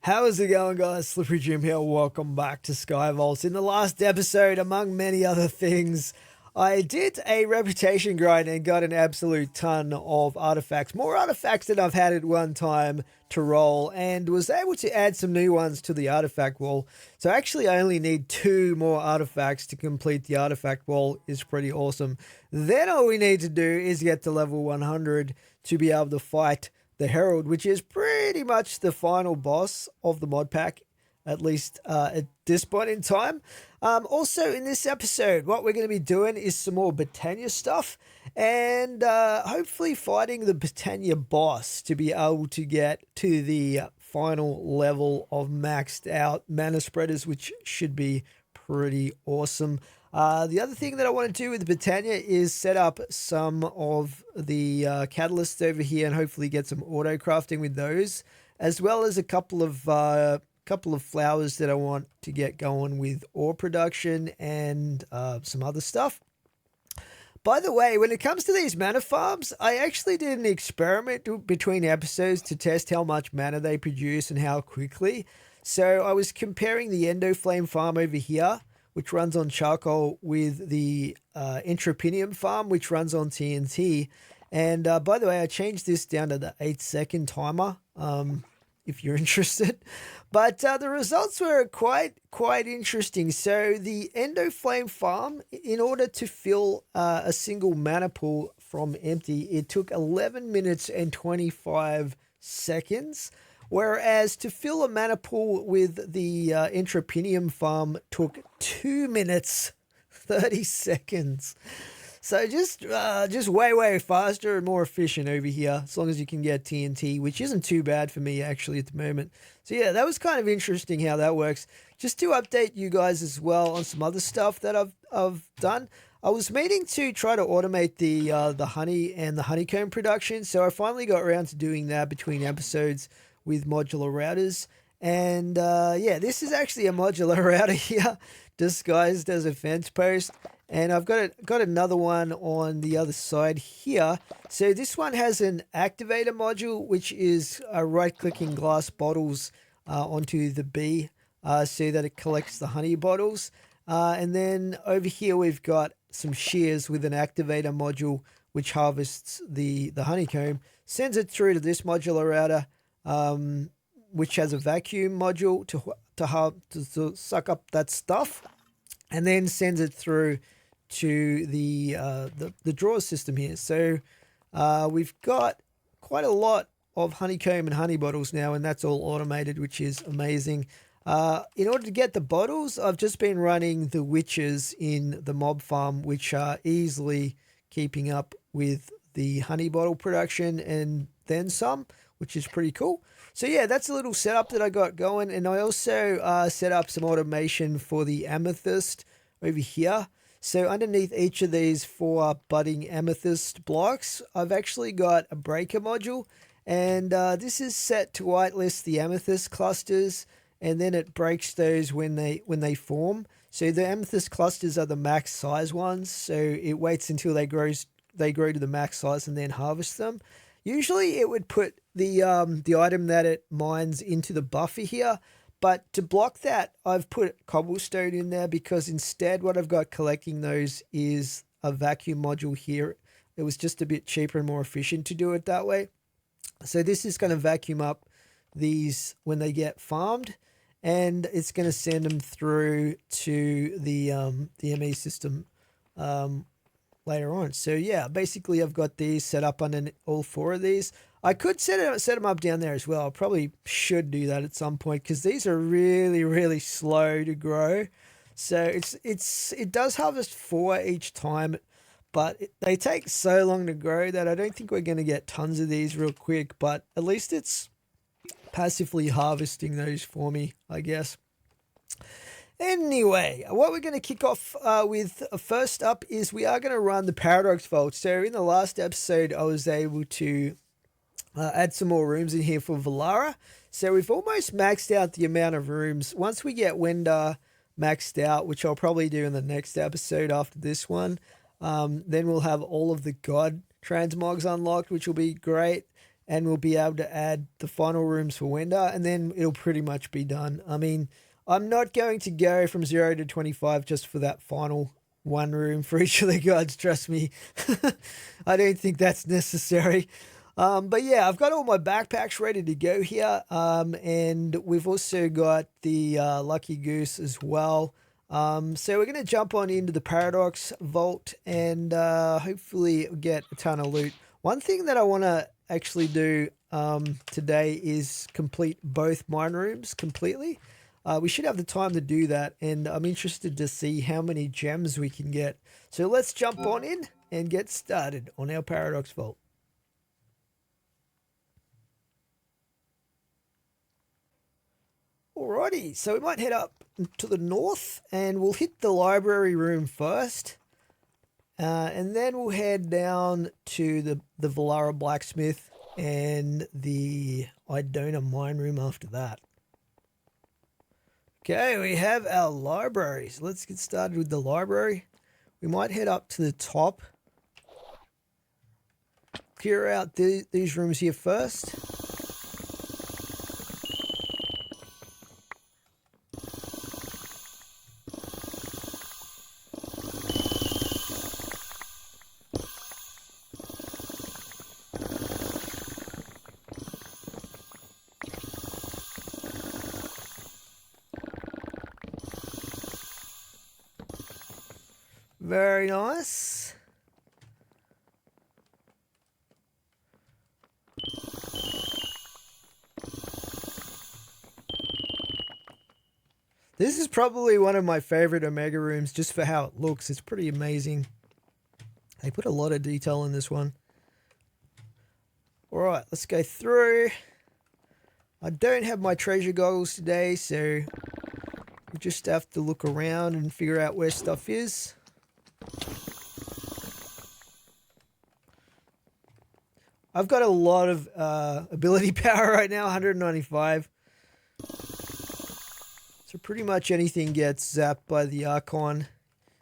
How's it going, guys? Slippery Jim here. Welcome back to Sky Vaults. In the last episode, among many other things, I did a reputation grind and got an absolute ton of artifacts. More artifacts than I've had at one time to roll, and was able to add some new ones to the artifact wall. So actually, I only need 2 more artifacts to complete the artifact wall. Is pretty awesome. Then all we need to do is get to level 100 to be able to fight the Herald, which is pretty much the final boss of the mod pack, at least at this point in time. Also, in this episode, what we're going to be doing is some more Botania stuff, and hopefully fighting the Botania boss to be able to get to the final level of maxed out mana spreaders, which should be pretty awesome. The other thing that I want to do with Botania is set up some of the catalysts over here and hopefully get some auto crafting with those, as well as a couple of flowers that I want to get going with ore production and some other stuff. By the way, when it comes to these mana farms, I actually did an experiment between episodes to test how much mana they produce and how quickly. So I was comparing the Endoflame farm over here, which runs on charcoal, with the Entropinium farm, which runs on TNT. And by the way, I changed this down to the 8-second timer, if you're interested. But the results were quite interesting. So the Endoflame farm, in order to fill a single mana pool from empty, it took 11 minutes and 25 seconds. Whereas to fill a mana pool with the Entropinium farm took 2 minutes, 30 seconds. So just way faster and more efficient over here, as long as you can get TNT, which isn't too bad for me actually at the moment. So yeah, that was kind of interesting how that works. Just to update you guys as well on some other stuff that I've done. I was meaning to try to automate the honey and the honeycomb production, so I finally got around to doing that between episodes with modular routers. And yeah, this is actually a modular router here disguised as a fence post, and I've got another one on the other side here. So this one has an activator module, which is right-clicking glass bottles onto the bee so that it collects the honey bottles. And then over here we've got some shears with an activator module which harvests the honeycomb, sends it through to this modular router, which has a vacuum module to suck up that stuff, and then sends it through to the drawer system here. So we've got quite a lot of honeycomb and honey bottles now, and that's all automated, which is amazing. In order to get the bottles, I've just been running the witches in the mob farm, which are easily keeping up with the honey bottle production and then some, which is pretty cool. So yeah, that's a little setup that I got going. And I also set up some automation for the amethyst over here. So underneath each of these 4 budding amethyst blocks, I've actually got a breaker module. And this is set to whitelist the amethyst clusters, and then it breaks those when they form. So the amethyst clusters are the max size ones. So it waits until they grow to the max size and then harvest them. Usually it would put the item that it mines into the buffer here, but to block that, I've put cobblestone in there, because instead what I've got collecting those is a vacuum module here. It was just a bit cheaper and more efficient to do it that way. So this is going to vacuum up these when they get farmed, and it's going to send them through to the ME system later on. So yeah, basically I've got these set up on all 4 of these. I could set them up down there as well. I probably should do that at some point, because these are really slow to grow. So it does harvest 4 each time, but they take so long to grow that I don't think we're going to get tons of these real quick. But at least it's passively harvesting those for me, I guess. Anyway, what we're going to kick off with first up is we are going to run the Paradox Vault. So in the last episode, I was able to add some more rooms in here for Valara. So we've almost maxed out the amount of rooms. Once we get Wendar maxed out, which I'll probably do in the next episode after this one, then we'll have all of the God transmogs unlocked, which will be great. and we'll be able to add the final rooms for winter, and then it'll pretty much be done. I mean, I'm not going to go from 0 to 25 just for that final one room for each of the gods, trust me. I don't think that's necessary. But yeah, I've got all my backpacks ready to go here, and we've also got the Lucky Goose as well. So we're going to jump on into the Paradox Vault and hopefully get a ton of loot. One thing that I want to actually do today is complete both mine rooms completely. We should have the time to do that, and I'm interested to see how many gems we can get. So let's jump on in and get started on our Paradox Vault. Alrighty, so we might head up to the north and we'll hit the library room first. And then we'll head down to the Valara blacksmith and the Idona mine room after that. Okay, we have our libraries. Let's get started with the library. We might head up to the top. Clear out these rooms here first. Very nice. This is probably one of my favorite Omega rooms just for how it looks. It's pretty amazing. They put a lot of detail in this one. Alright, let's go through. I don't have my treasure goggles today, so we just have to look around and figure out where stuff is. I've got a lot of ability power right now, 195. So pretty much anything gets zapped by the Archon,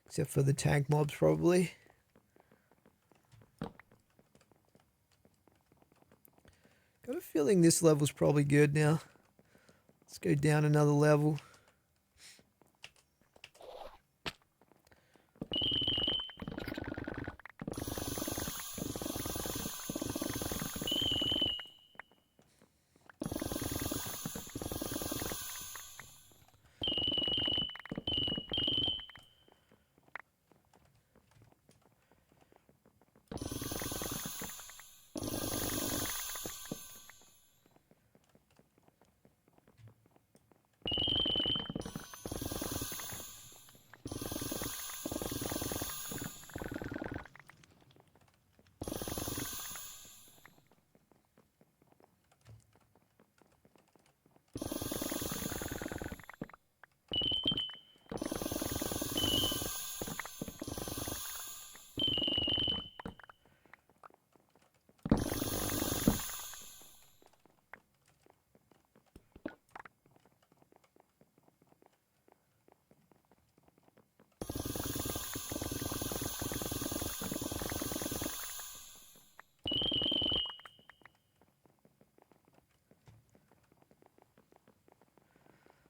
except for the tank mobs probably. Got a feeling this level's probably good now. Let's go down another level.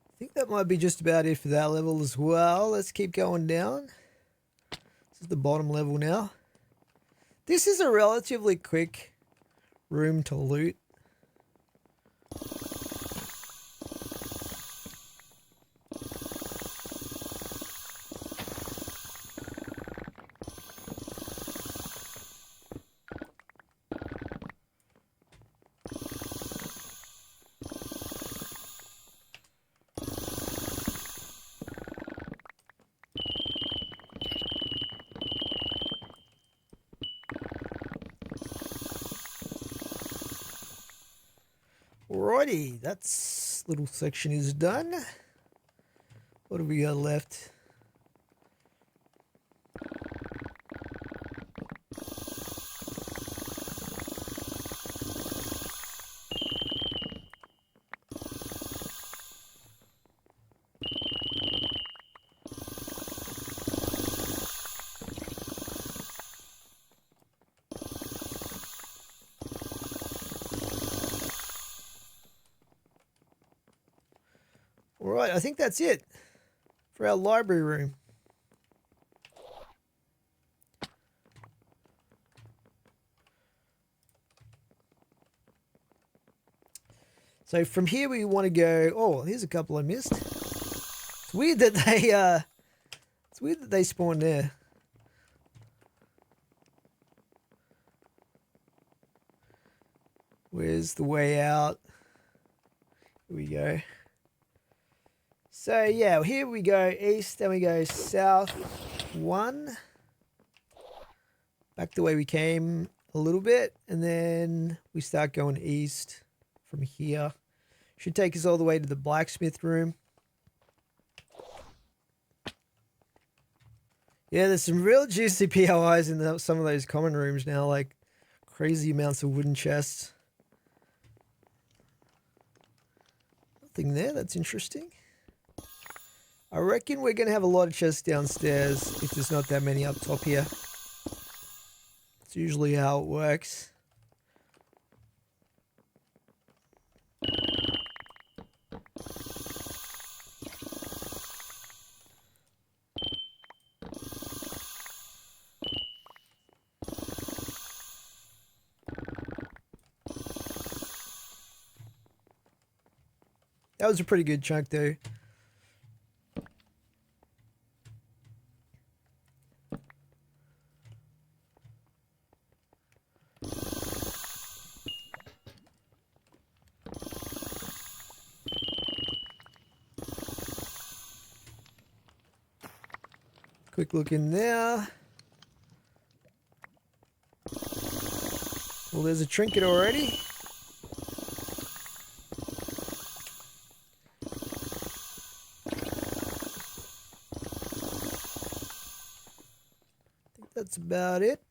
I think that might be just about it for that level as well. Let's keep going down. This is the bottom level now. This is a relatively quick room to loot. Alrighty, that's little section is done. What have we got left? All right, I think that's it for our library room. So from here we want to go. Oh, here's a couple I missed. It's weird that they spawned there. Where's the way out? Here we go. So yeah, here we go east, then we go south 1. Back the way we came a little bit, and then we start going east from here. Should take us all the way to the blacksmith room. Yeah, there's some real juicy POIs in some of those common rooms now, like crazy amounts of wooden chests. Nothing there, that's interesting. I reckon we're going to have a lot of chests downstairs if there's not that many up top here. It's usually how it works. That was a pretty good chunk though. Quick look in there. Well, there's a trinket already. I think that's about it.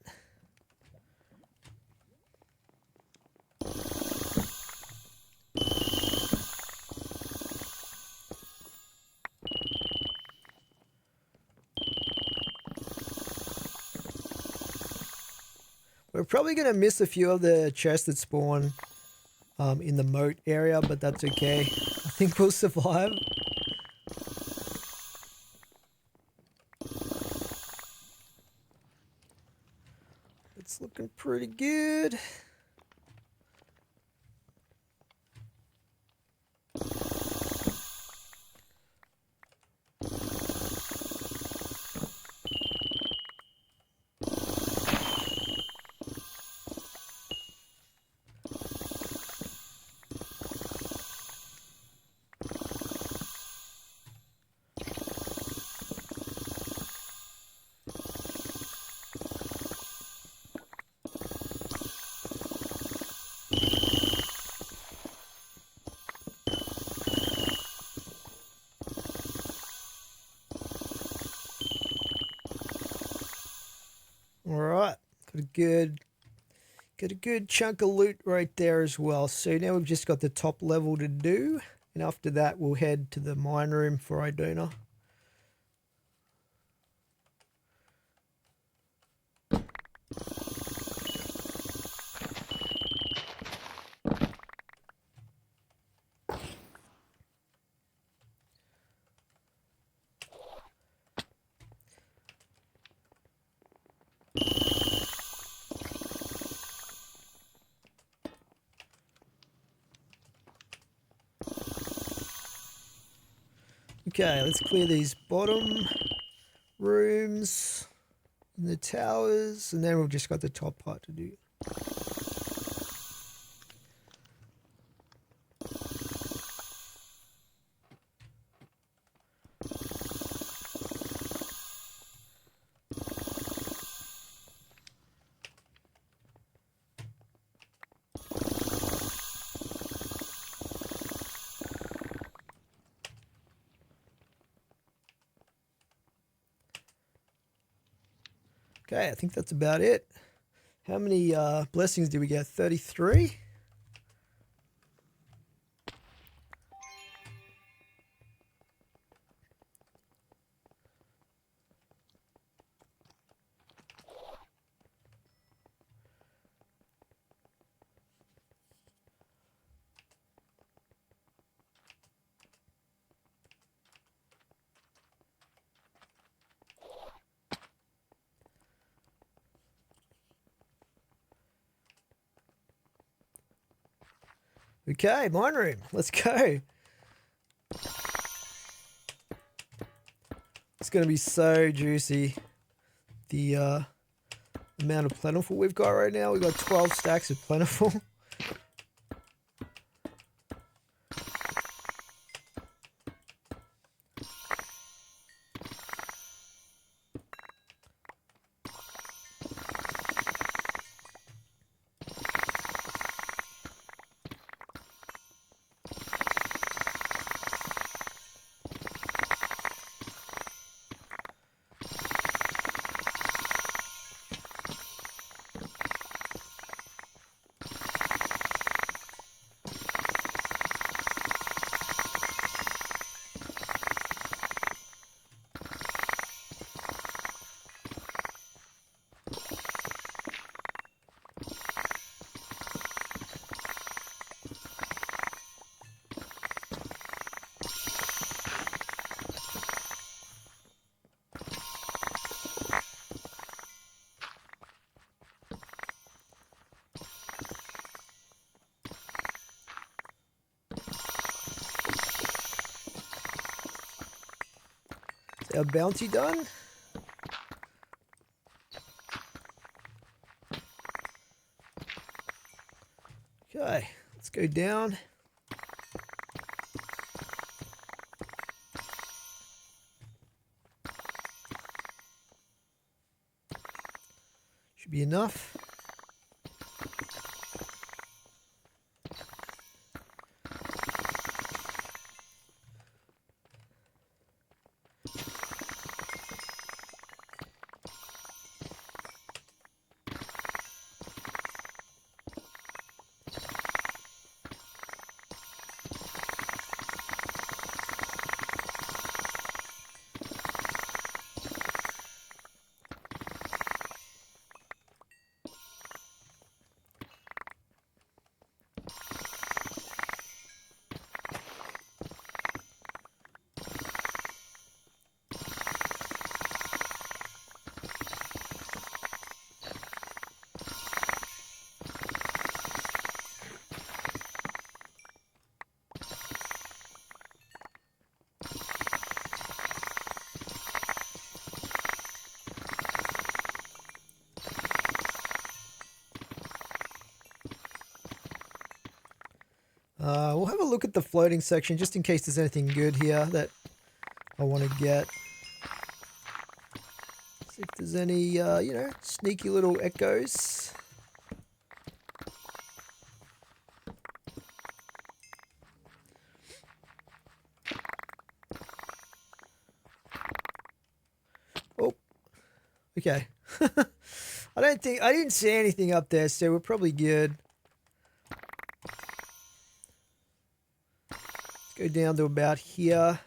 We're probably going to miss a few of the chests that spawn in the moat area, but that's okay. I think we'll survive. It's looking pretty good. All right, got a good chunk of loot right there as well. So now we've just got the top level to do, and after that we'll head to the mine room for Idona. Okay, let's clear these bottom rooms and the towers, and then we've just got the top part to do. Okay, I think that's about it. How many blessings did we get? 33? Okay, mine room. Let's go. It's going to be so juicy. The amount of plentiful we've got right now. We've got 12 stacks of plentiful. Is our bounty done? Okay, let's go down. Should be enough. We'll have a look at the floating section just in case there's anything good here that I want to get. See if there's any, you know, sneaky little echoes. Oh, okay. I didn't see anything up there, so we're probably good. Go down to about here.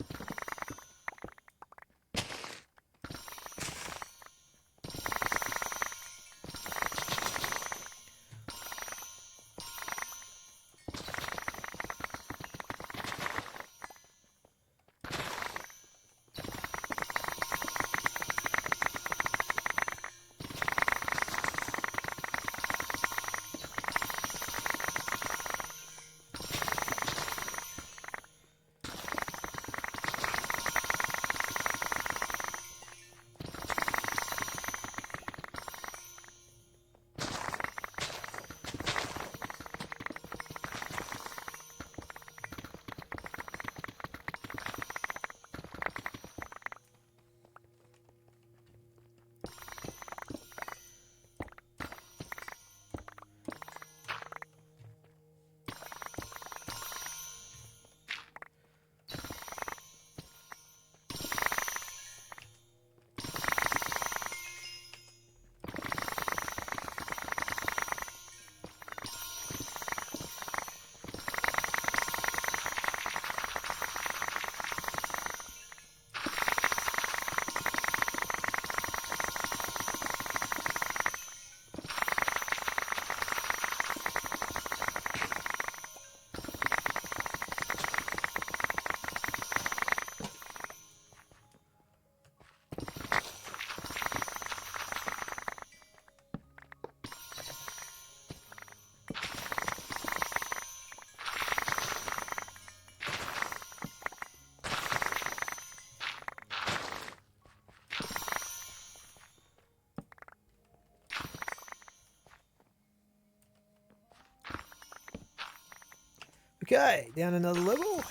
Okay, down another level.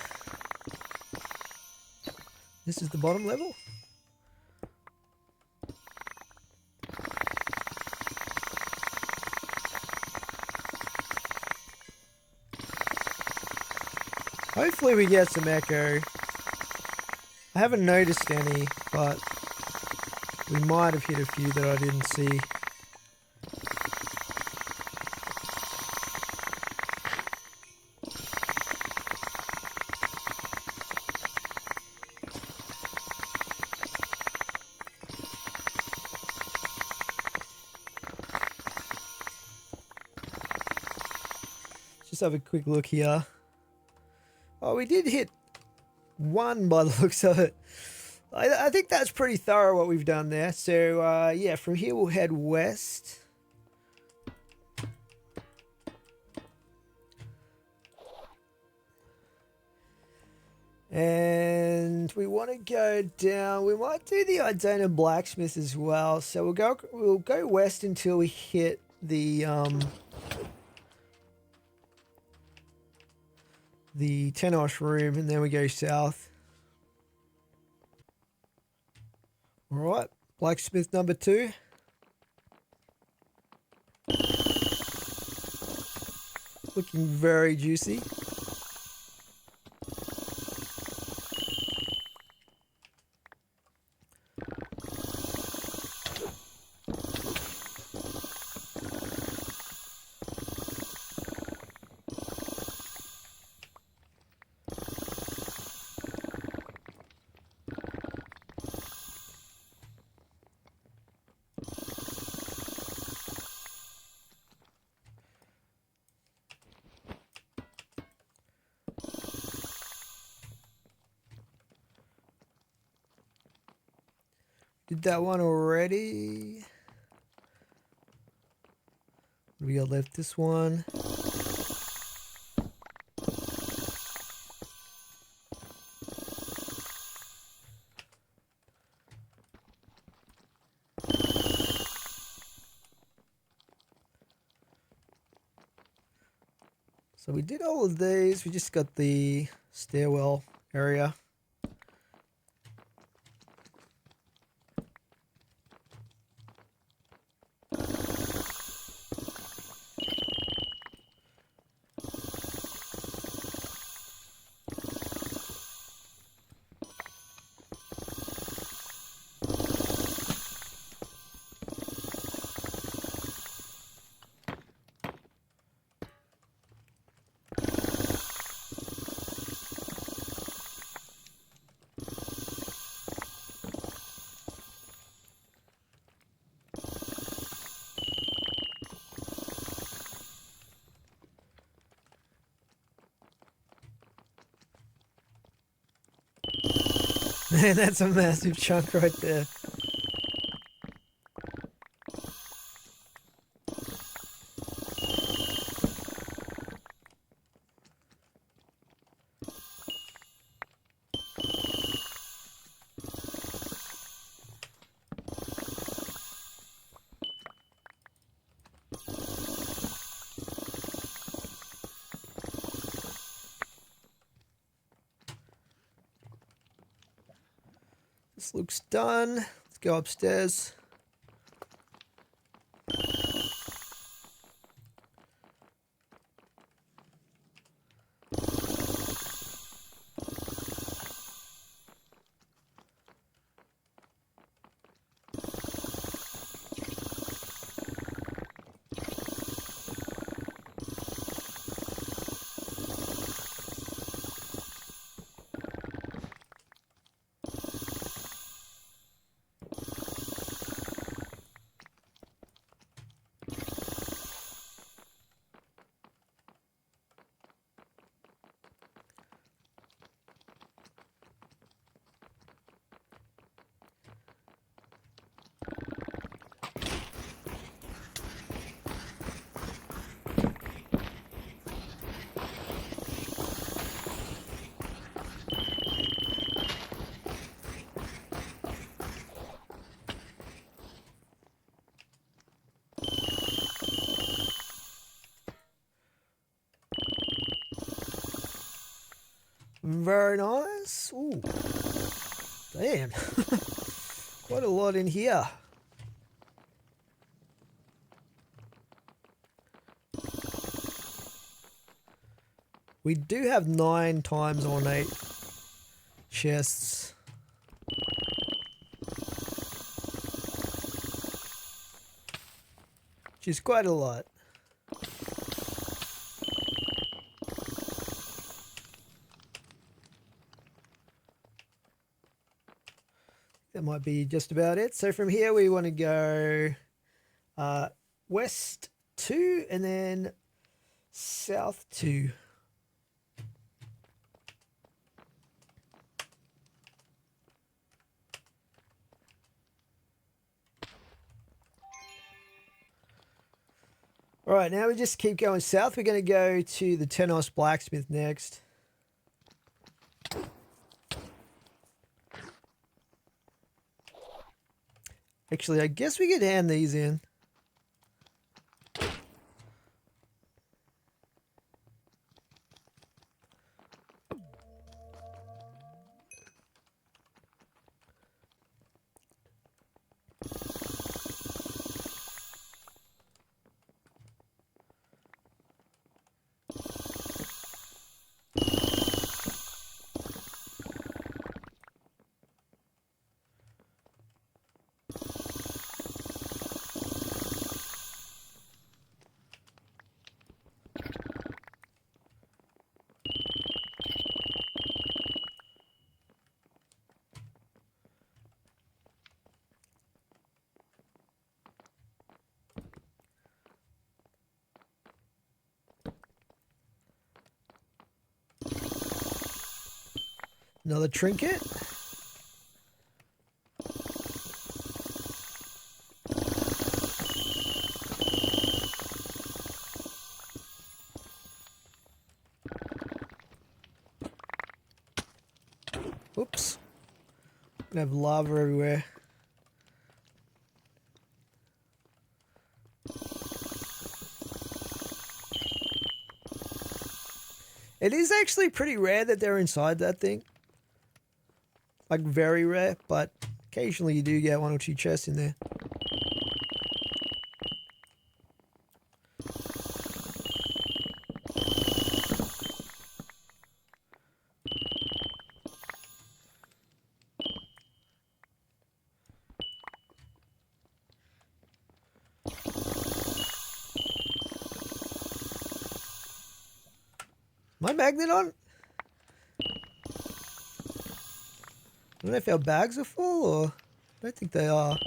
This is the bottom level. Hopefully we get some echo. I haven't noticed any, but we might have hit a few that I didn't see. Just have a quick look here. Oh, we did hit one by the looks of it. I think that's pretty thorough what we've done there. So, yeah, from here we'll head west. And we want to go down. We might do the Idona Blacksmith as well. So we'll go west until we hit the Tenosh room, and then we go south. All right, blacksmith number 2. Looking very juicy. Did that one already. We got left this one. So we did all of these. We just got the stairwell area. Man, that's a massive chunk right there. This looks done. Let's go upstairs. Very nice. Ooh. Damn. Quite a lot in here. We do have 9 times ornate chests. Which is quite a lot. That might be just about it. So from here we want to go west 2 and then south 2. All right, now we just keep going south. We're going to go to the Tenos blacksmith next. Actually, I guess we could hand these in. Another trinket. Oops. I have lava everywhere. It is actually pretty rare that they're inside that thing. Like very rare, but occasionally you do get 1 or 2 chests in there. My magnet on? I don't know if our bags are full or... I don't think they are.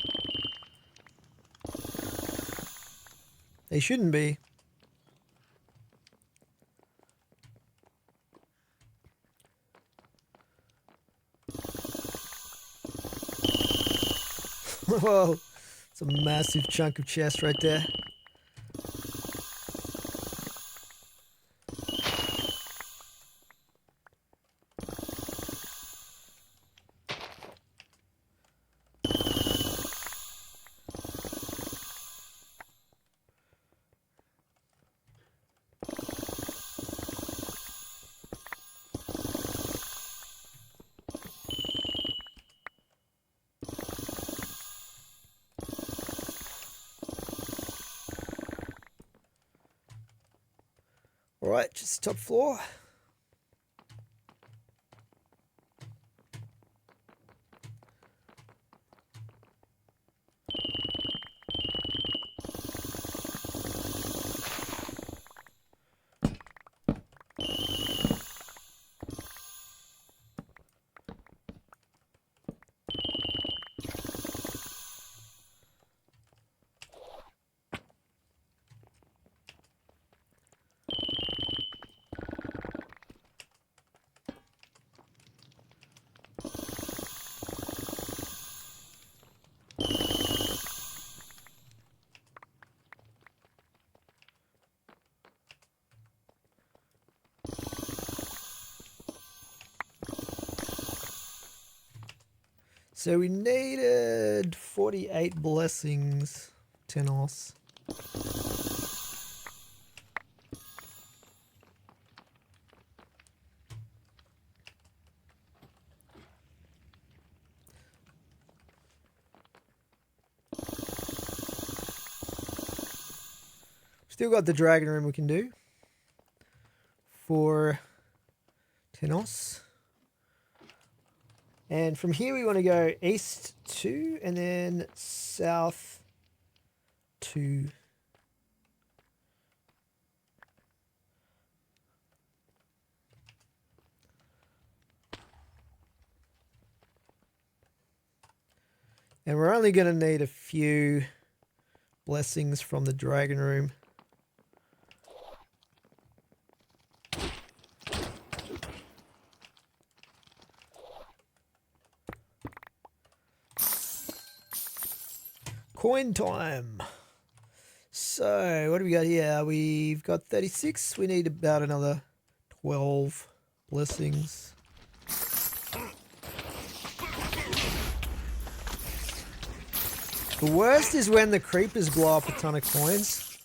They shouldn't be. Whoa. It's a massive chunk of chest right there. Alright, just top floor. So we needed 48 blessings, Tenos. Still got the dragon room we can do. For Tenos. And from here we want to go east 2 and then south 2. And we're only going to need a few blessings from the dragon room. Coin time. So, what do we got here? We've got 36. We need about another 12 blessings. The worst is when the creepers blow up a ton of coins.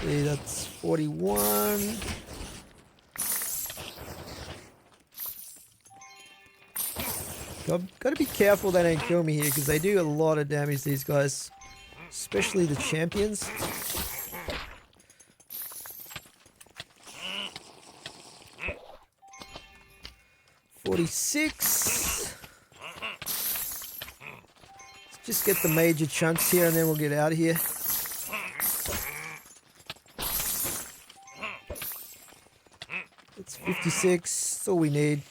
See, that's 41. I've got to be careful they don't kill me here because they do a lot of damage, these guys. Especially the champions. $46. Let's just get the major chunks here and then we'll get out of here. That's 56. That's all we need.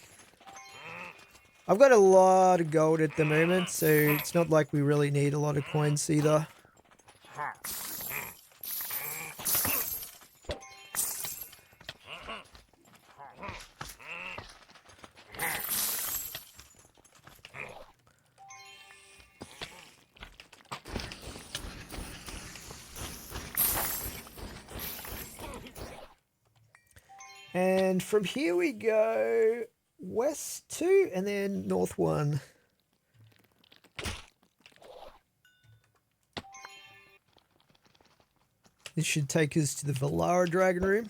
I've got a lot of gold at the moment, so it's not like we really need a lot of coins either. And from here we go west 2 and then north 1. This should take us to the Valara dragon room.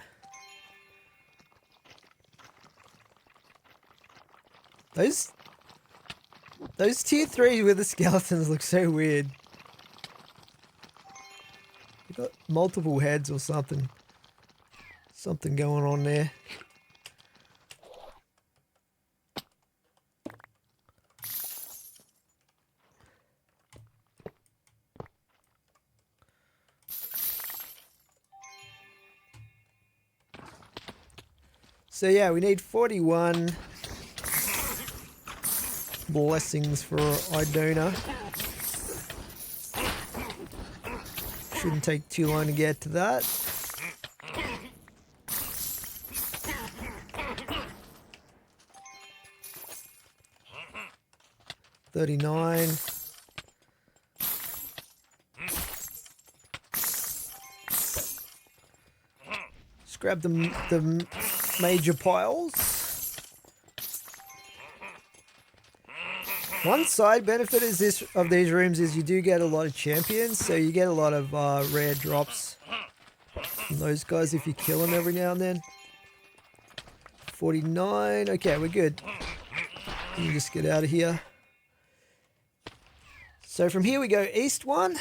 Those tier 3s with the skeletons look so weird. They've got multiple heads or something. Something going on there. So yeah, we need 41 blessings for Idona. Shouldn't take too long to get to that. $39. Just grab the major piles. One side benefit is this of these rooms is you do get a lot of champions, so you get a lot of rare drops from those guys if you kill them every now and then. 49. Okay, we're good. Let me just get out of here. So from here we go east 1.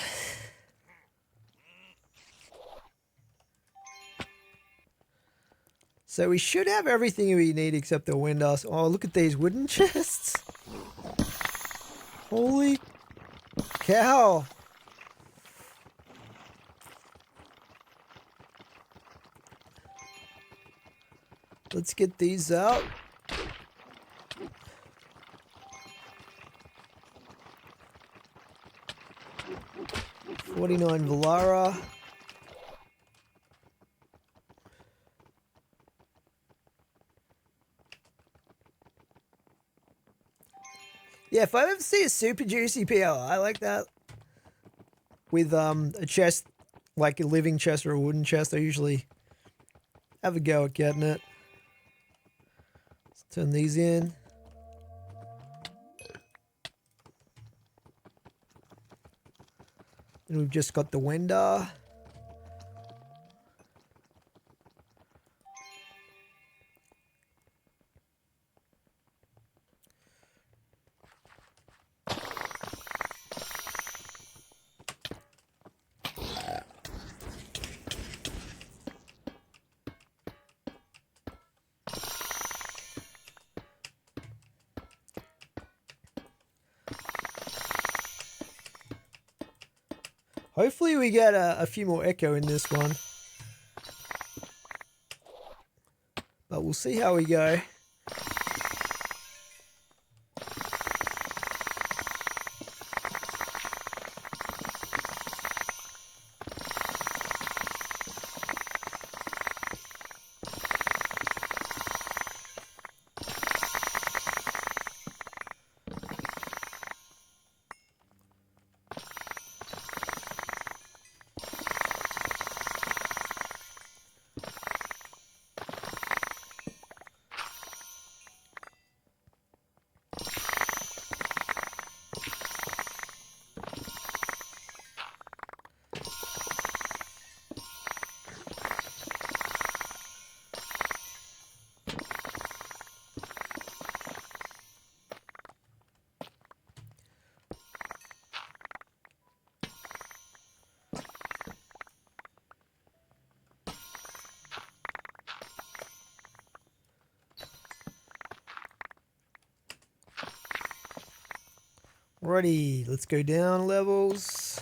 So we should have everything we need except the windows. Oh, look at these wooden chests. Holy cow. Let's get these out. $49 Valara. Yeah, if I ever see a super juicy PL, I like that. With a chest, like a living chest or a wooden chest, I usually have a go at getting it. Let's turn these in. And we've just got the window. Hopefully we get a few more echo in this one. But we'll see how we go. Alrighty, let's go down levels.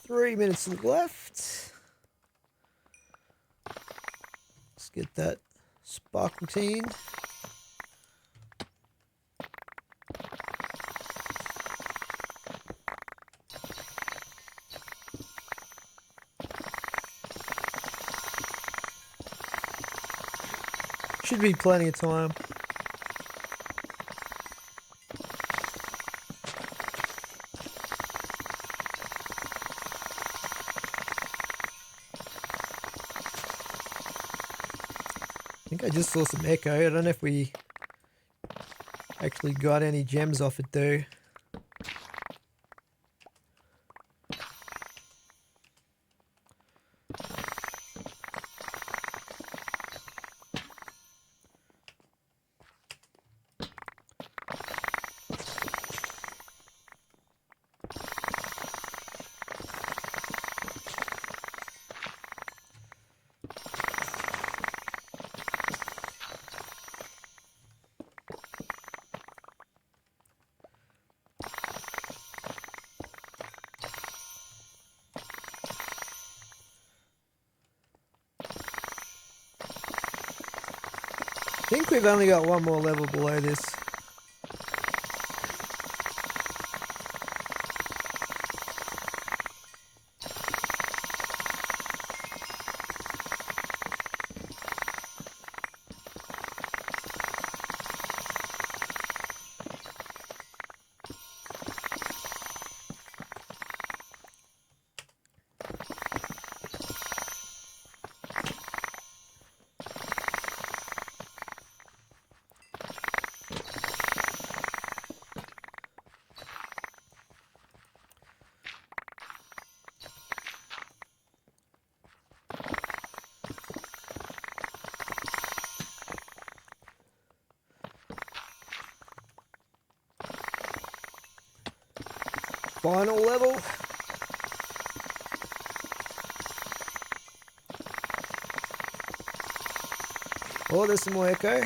Three minutes left. Let's get that spark routine. Should be plenty of time. I think I just saw some echo. I don't know if we actually got any gems off it though. I think we've only got one more level below this. final level. Oh, there's some more echo.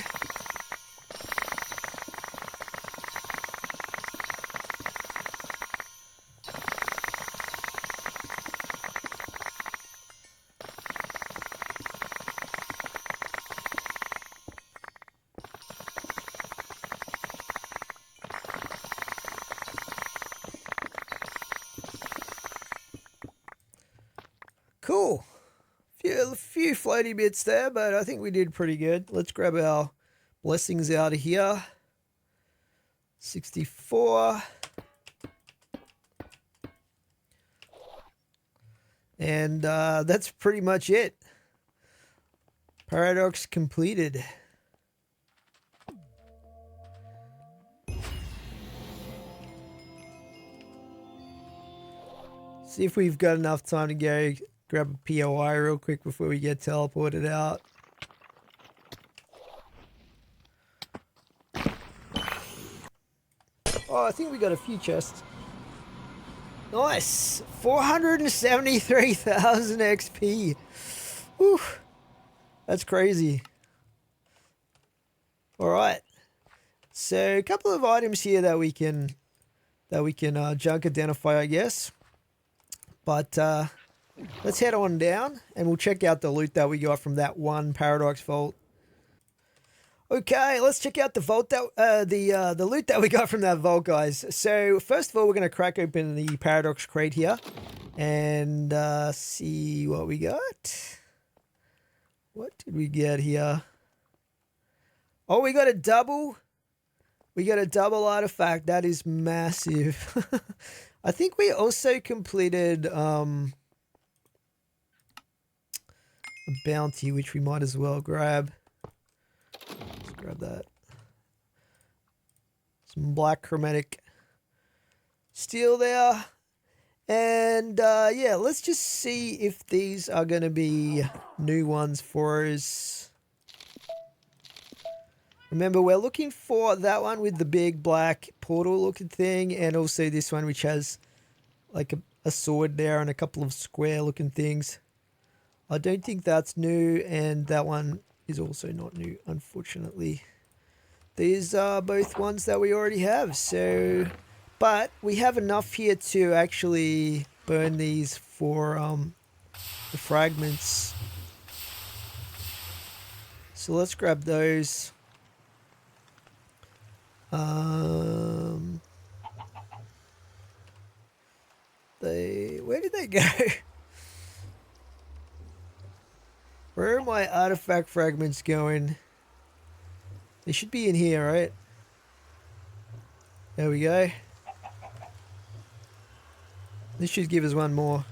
Cool. A few floaty bits there, but I think we did pretty good. Let's grab our blessings out of here. 64. And that's pretty much it. Paradox completed. See if we've got enough time to go grab a POI real quick before we get teleported out. Oh, I think we got a few chests. Nice! 473,000 XP. Whew. That's crazy. Alright. So a couple of items here that we can junk identify, I guess. But let's head on down and we'll check out the loot that we got from that one Paradox Vault. Okay, let's check out the vault that the loot that we got from that vault, guys. So first of all, we're going to crack open the Paradox crate here and see what we got. What did we get here? Oh, we got a double. We got a double artifact. That is massive. I think we also completed a bounty, which we might as well grab. Let's grab that. Some black chromatic steel there. And yeah, let's just see if these are going to be new ones for us. Remember, we're looking for that one with the big black portal looking thing, and also this one which has like a sword there and a couple of square looking things. I don't think that's new, and that one is also not new, unfortunately. These are both ones that we already have, so... But we have enough here to actually burn these for the fragments. So let's grab those. Where did they go? Where are my artifact fragments going? They should be in here, right? There we go. This should give us one more.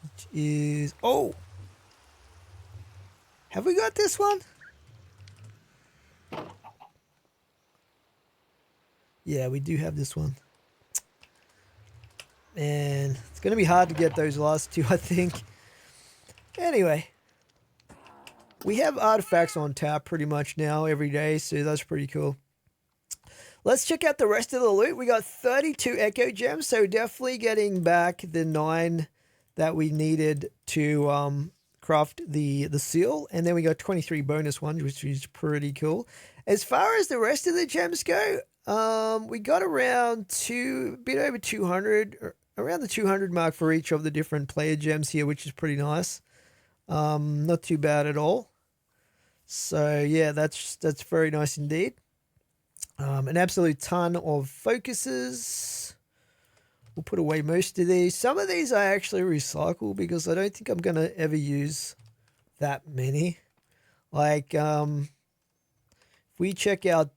Which is... Oh! Have we got this one? Yeah, we do have this one. And it's going to be hard to get those last two, I think. Anyway. We have artifacts on tap pretty much now every day, so that's pretty cool. Let's check out the rest of the loot. We got 32 Echo Gems, so definitely getting back the 9 that we needed to craft the seal. And then we got 23 bonus ones, which is pretty cool. As far as the rest of the gems go, we got around a bit over 200, around the 200 mark for each of the different player gems here, which is pretty nice. Not too bad at all. So yeah, that's very nice indeed. An absolute ton of focuses. We'll put away most of these. Some of these I actually recycle because I don't think I'm going to ever use that many. Like, if we check out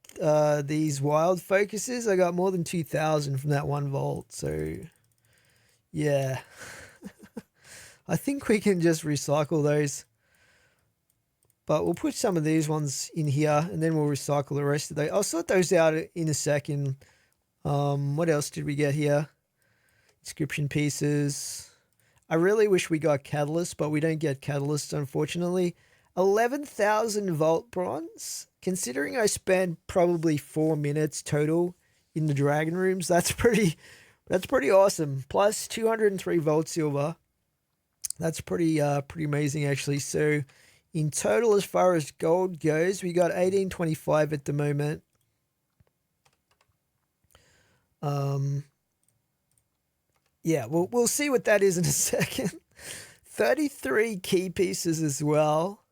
these wild focuses, I got more than 2,000 from that one vault. So, yeah. I think we can just recycle those. But we'll put some of these ones in here and then we'll recycle the rest of those. I'll sort those out in a second. What else did we get here? Inscription pieces. I really wish we got catalyst, but we don't get catalyst, unfortunately. 11,000 vault bronze. Considering I spent probably 4 minutes total in the dragon rooms. That's pretty awesome. Plus 203 vault silver. That's pretty amazing actually. So in total, as far as gold goes, we got 1825 at the moment. Yeah, we'll see what that is in a second. 33 key pieces as well.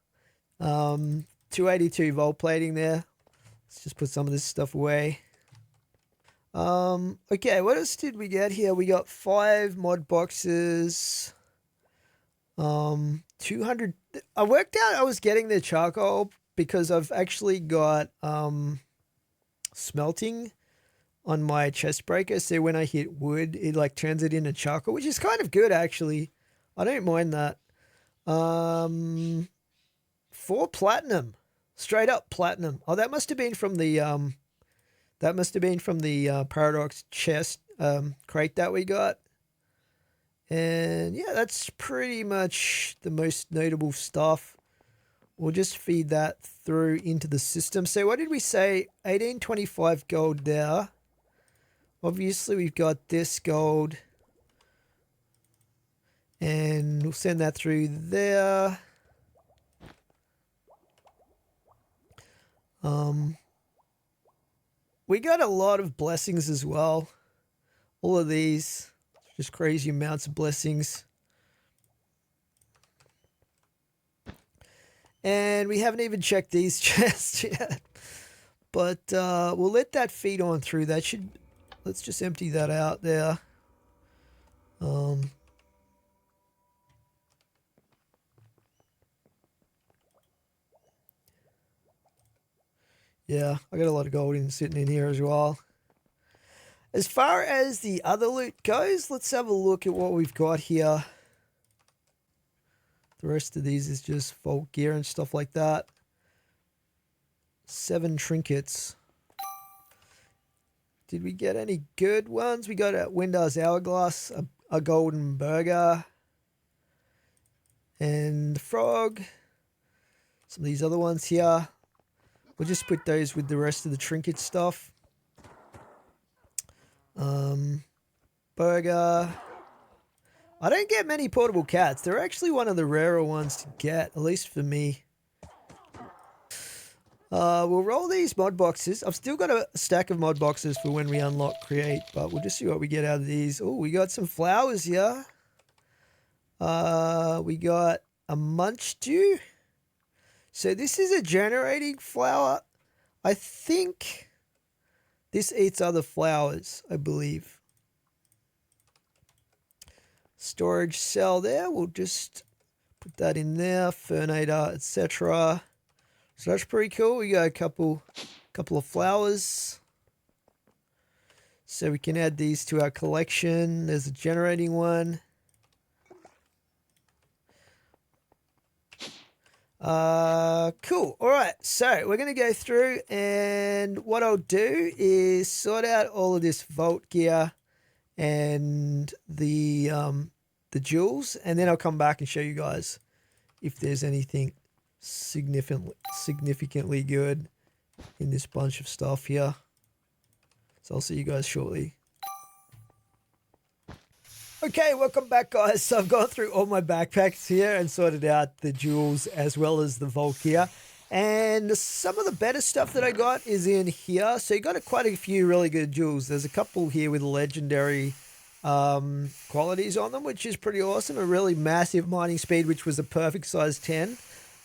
282 vault plating there. Let's just put some of this stuff away. Okay, what else did we get here? We got 5 mod boxes. 200. I worked out I was getting the charcoal because I've actually got smelting on my chest breaker. So when I hit wood, it like turns it into charcoal, which is kind of good actually. I don't mind that. 4 platinum. Straight up platinum. Oh, that must have been from the Paradox chest crate that we got. And yeah, that's pretty much the most notable stuff. We'll just feed that through into the system. So what did we say? 1825 gold there. Obviously, we've got this gold. And we'll send that through there. We got a lot of blessings as well. All of these, just crazy amounts of blessings. And we haven't even checked these chests yet. But we'll let that feed on through. That should, let's just empty that out there. Yeah, I got a lot of gold sitting in here as well. As far as the other loot goes, let's have a look at what we've got here. The rest of these is just vault gear and stuff like that. 7 trinkets. Did we get any good ones? We got a Windar's Hourglass, a golden burger, and the frog. Some of these other ones here. We'll just put those with the rest of the trinket stuff. Burger. I don't get many portable cats. They're actually one of the rarer ones to get, at least for me. We'll roll these mod boxes. I've still got a stack of mod boxes for when we unlock create, but we'll just see what we get out of these. Oh, we got some flowers here. We got a munch dew. So this is a generating flower. I think this eats other flowers, I believe. Storage cell there. We'll just put that in there. Fernator, etc. So that's pretty cool. We got a couple of flowers. So we can add these to our collection. There's a generating one. Cool. All right. So we're going to go through, and what I'll do is sort out all of this vault gear and the jewels, and then I'll come back and show you guys if there's anything significantly good in this bunch of stuff here. So I'll see you guys shortly. Okay, welcome back, guys. So I've gone through all my backpacks here and sorted out the jewels as well as the vault gear. And some of the better stuff that I got is in here. So you got quite a few really good jewels. There's a couple here with legendary qualities on them, which is pretty awesome. A really massive mining speed, which was a perfect size 10.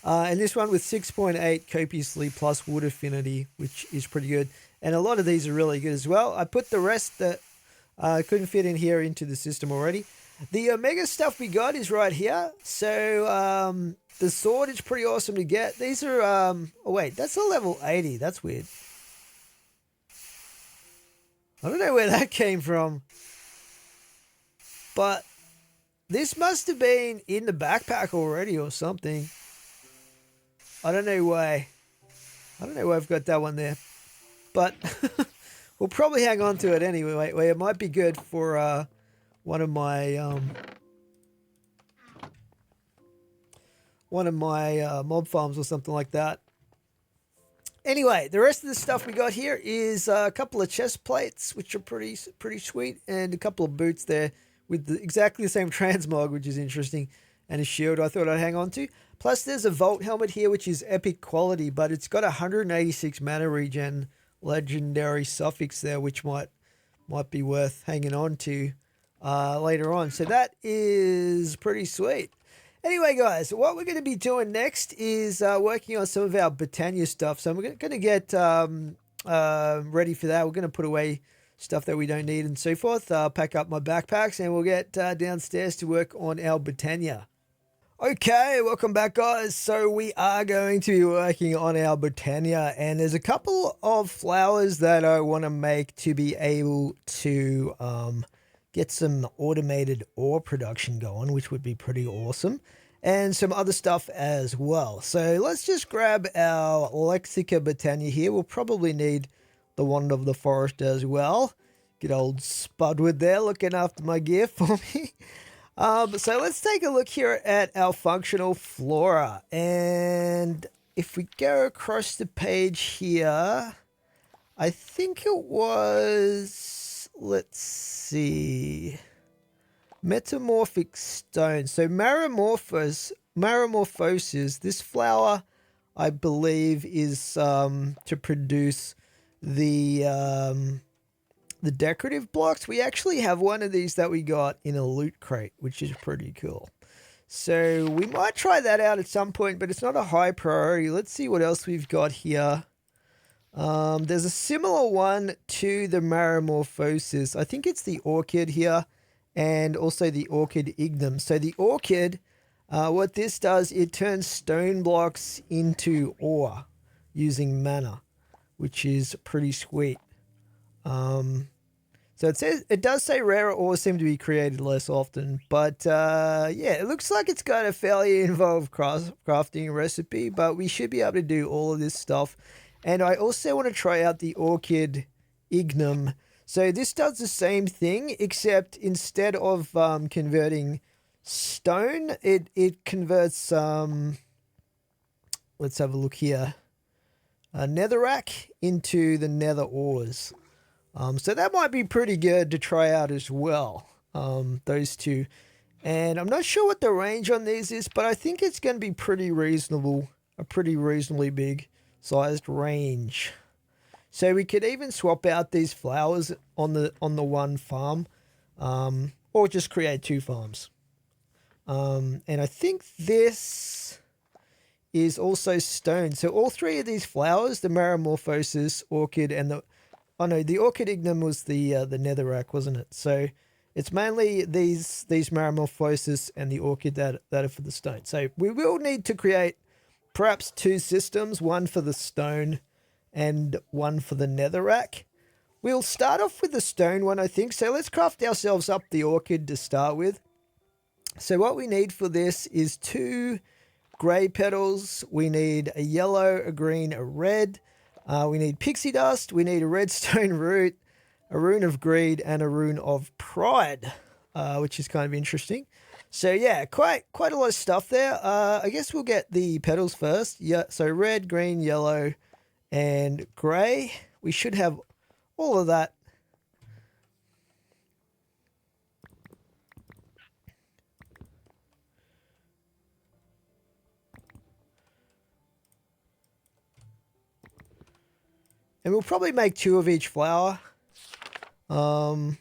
And this one with 6.8 copiously plus wood affinity, which is pretty good. And a lot of these are really good as well. I put the rest that couldn't fit in here into the system already. The Omega stuff we got is right here. So the sword is pretty awesome to get. These are, oh wait, that's a level 80. That's weird. I don't know where that came from. But this must have been in the backpack already or something. I don't know why. I don't know why I've got that one there. But we'll probably hang on to it anyway. Wait, it might be good for one of my mob farms or something like that. Anyway, the rest of the stuff we got here is a couple of chest plates, which are pretty sweet, and a couple of boots there with exactly the same transmog, which is interesting, and a shield I thought I'd hang on to. Plus, there's a Vault helmet here, which is epic quality, but it's got 186 mana regen legendary suffix there, which might be worth hanging on to later on. So that is pretty sweet. Anyway, guys, what we're going to be doing next is working on some of our Botania stuff. So we're going to get ready for that. We're going to put away stuff that we don't need and so forth, pack up my backpacks, and we'll get downstairs to work on our Botania. Okay, welcome back, guys. So we are going to be working on our Botania, and there's a couple of flowers that I want to make to be able to get some automated ore production going, which would be pretty awesome, and some other stuff as well. So let's just grab our Lexica Botania here. We'll probably need the Wand of the Forest as well. Good old Spudwood there looking after my gear for me. So let's take a look here at our functional flora, and if we go across the page here, I think it was, let's see, metamorphic stone. So Marimorphosis, this flower I believe is to produce the decorative blocks. We actually have one of these that we got in a loot crate, which is pretty cool. So we might try that out at some point, but it's not a high priority. Let's see what else we've got here. There's a similar one to the Marimorphosis. I think it's the Orchid here, and also the Orchid Ignum. So the Orchid, what this does, it turns stone blocks into ore using mana, which is pretty sweet. So it does say rarer ores seem to be created less often, but yeah, it looks like it's got a fairly involved crafting recipe, but we should be able to do all of this stuff. And I also want to try out the Orchid Ignum. So this does the same thing, except instead of converting stone, it converts, let's have a look here, netherrack into the nether ores. So that might be pretty good to try out as well, those two. And I'm not sure what the range on these is, but I think it's going to be pretty reasonable, a pretty reasonably big sized range. So we could even swap out these flowers on the one farm, or just create two farms. And I think this is also stone. So all three of these flowers, the Marimorphosis, Orchid, and the Orchid Ignum was the netherrack, wasn't it? So it's mainly these Marimorphosis and the Orchid that are for the stone. So we will need to create perhaps two systems, one for the stone and one for the netherrack. We'll start off with the stone one, I think. So let's craft ourselves up the Orchid to start with. So what we need for this is 2 grey petals. We need a yellow, a green, a red. We need pixie dust, we need a redstone root, a rune of greed, and a rune of pride, which is kind of interesting. So yeah, quite a lot of stuff there. I guess we'll get the petals first. Yeah, so red, green, yellow, and grey. We should have all of that. And we'll probably make 2 of each flower. So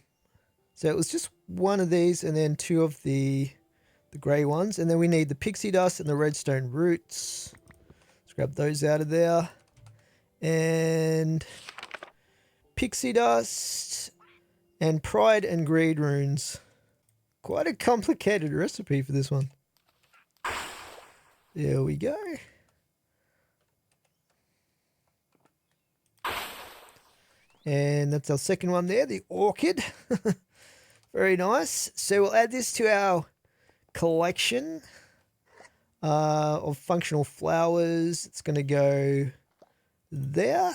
it was just one of these and then 2 of the grey ones. And then we need the pixie dust and the redstone roots. Let's grab those out of there. And pixie dust and pride and greed runes. Quite a complicated recipe for this one. There we go. And that's our second one there, the Orchid. Very nice. So we'll add this to our collection of functional flowers. It's going to go there.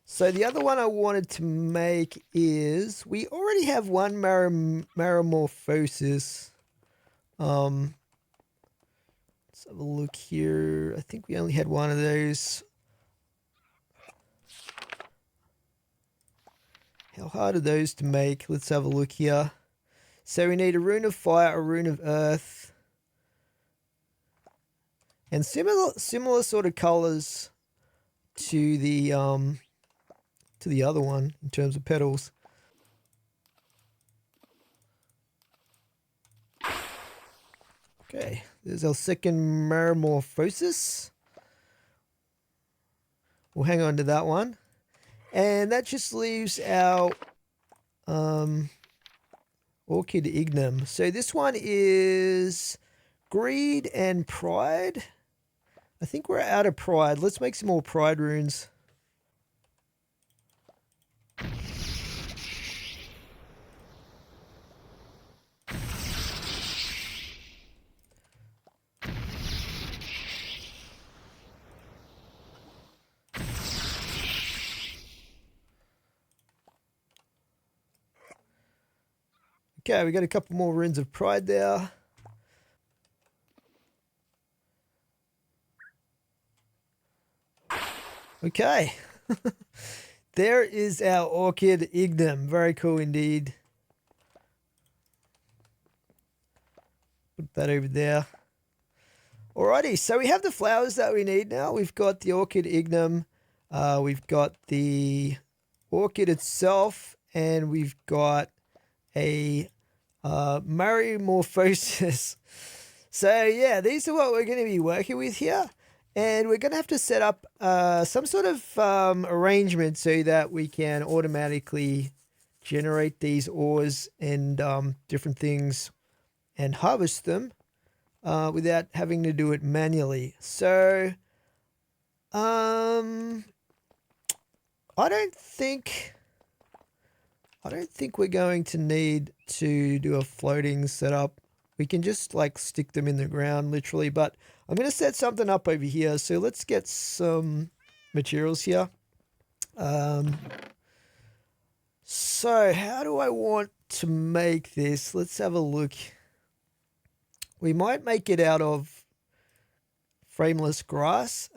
So the other one I wanted to make is, we already have one Marimorphosis. Let's have a look here. I think we only had one of those. How hard are those to make? Let's have a look here. So we need a rune of fire, a rune of earth, and similar sort of colors to the other one in terms of petals. Okay, there's our second Marimorphosis. We'll hang on to that one. And that just leaves our Orchid Ignum. So this one is Greed and Pride. I think we're out of Pride. Let's make some more Pride runes. Okay, we got a couple more runes of Pride there. Okay. There is our Orchid Ignum. Very cool indeed. Put that over there. Alrighty, so we have the flowers that we need now. We've got the Orchid Ignum. We've got the orchid itself. And we've got a Marimorphosis. So yeah, these are what we're going to be working with here. And we're going to have to set up some sort of arrangement so that we can automatically generate these ores and different things and harvest them without having to do it manually. So I don't think we're going to need to do a floating setup. We can just like stick them in the ground literally, but I'm going to set something up over here. So let's get some materials here. So how do I want to make this? Let's have a look. We might make it out of frameless glass.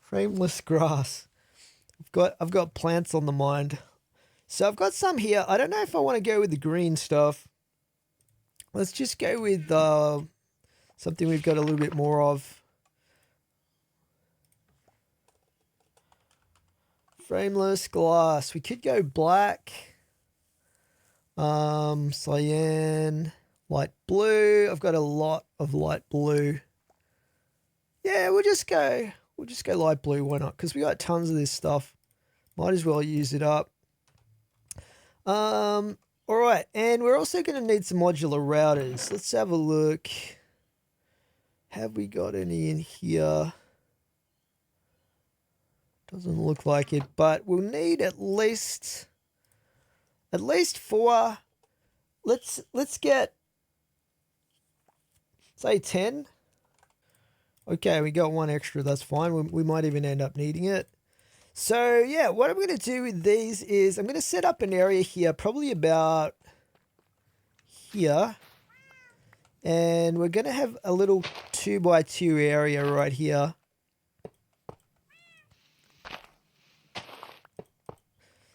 Frameless grass. I've got plants on the mind. So I've got some here. I don't know if I want to go with the green stuff. Let's just go with something we've got a little bit more of. Frameless glass. We could go black, cyan, light blue. I've got a lot of light blue. Yeah, we'll just go light blue. Why not? Because we got tons of this stuff. Might as well use it up. All right, and we're also going to need some modular routers. Let's have a look. Have we got any in here? Doesn't look like it, but we'll need at least 4. Let's get, say 10. Okay, we got one extra. That's fine. We might even end up needing it. So yeah, what I'm going to do with these is I'm going to set up an area here, probably about here. And we're going to have a little 2x2 area right here.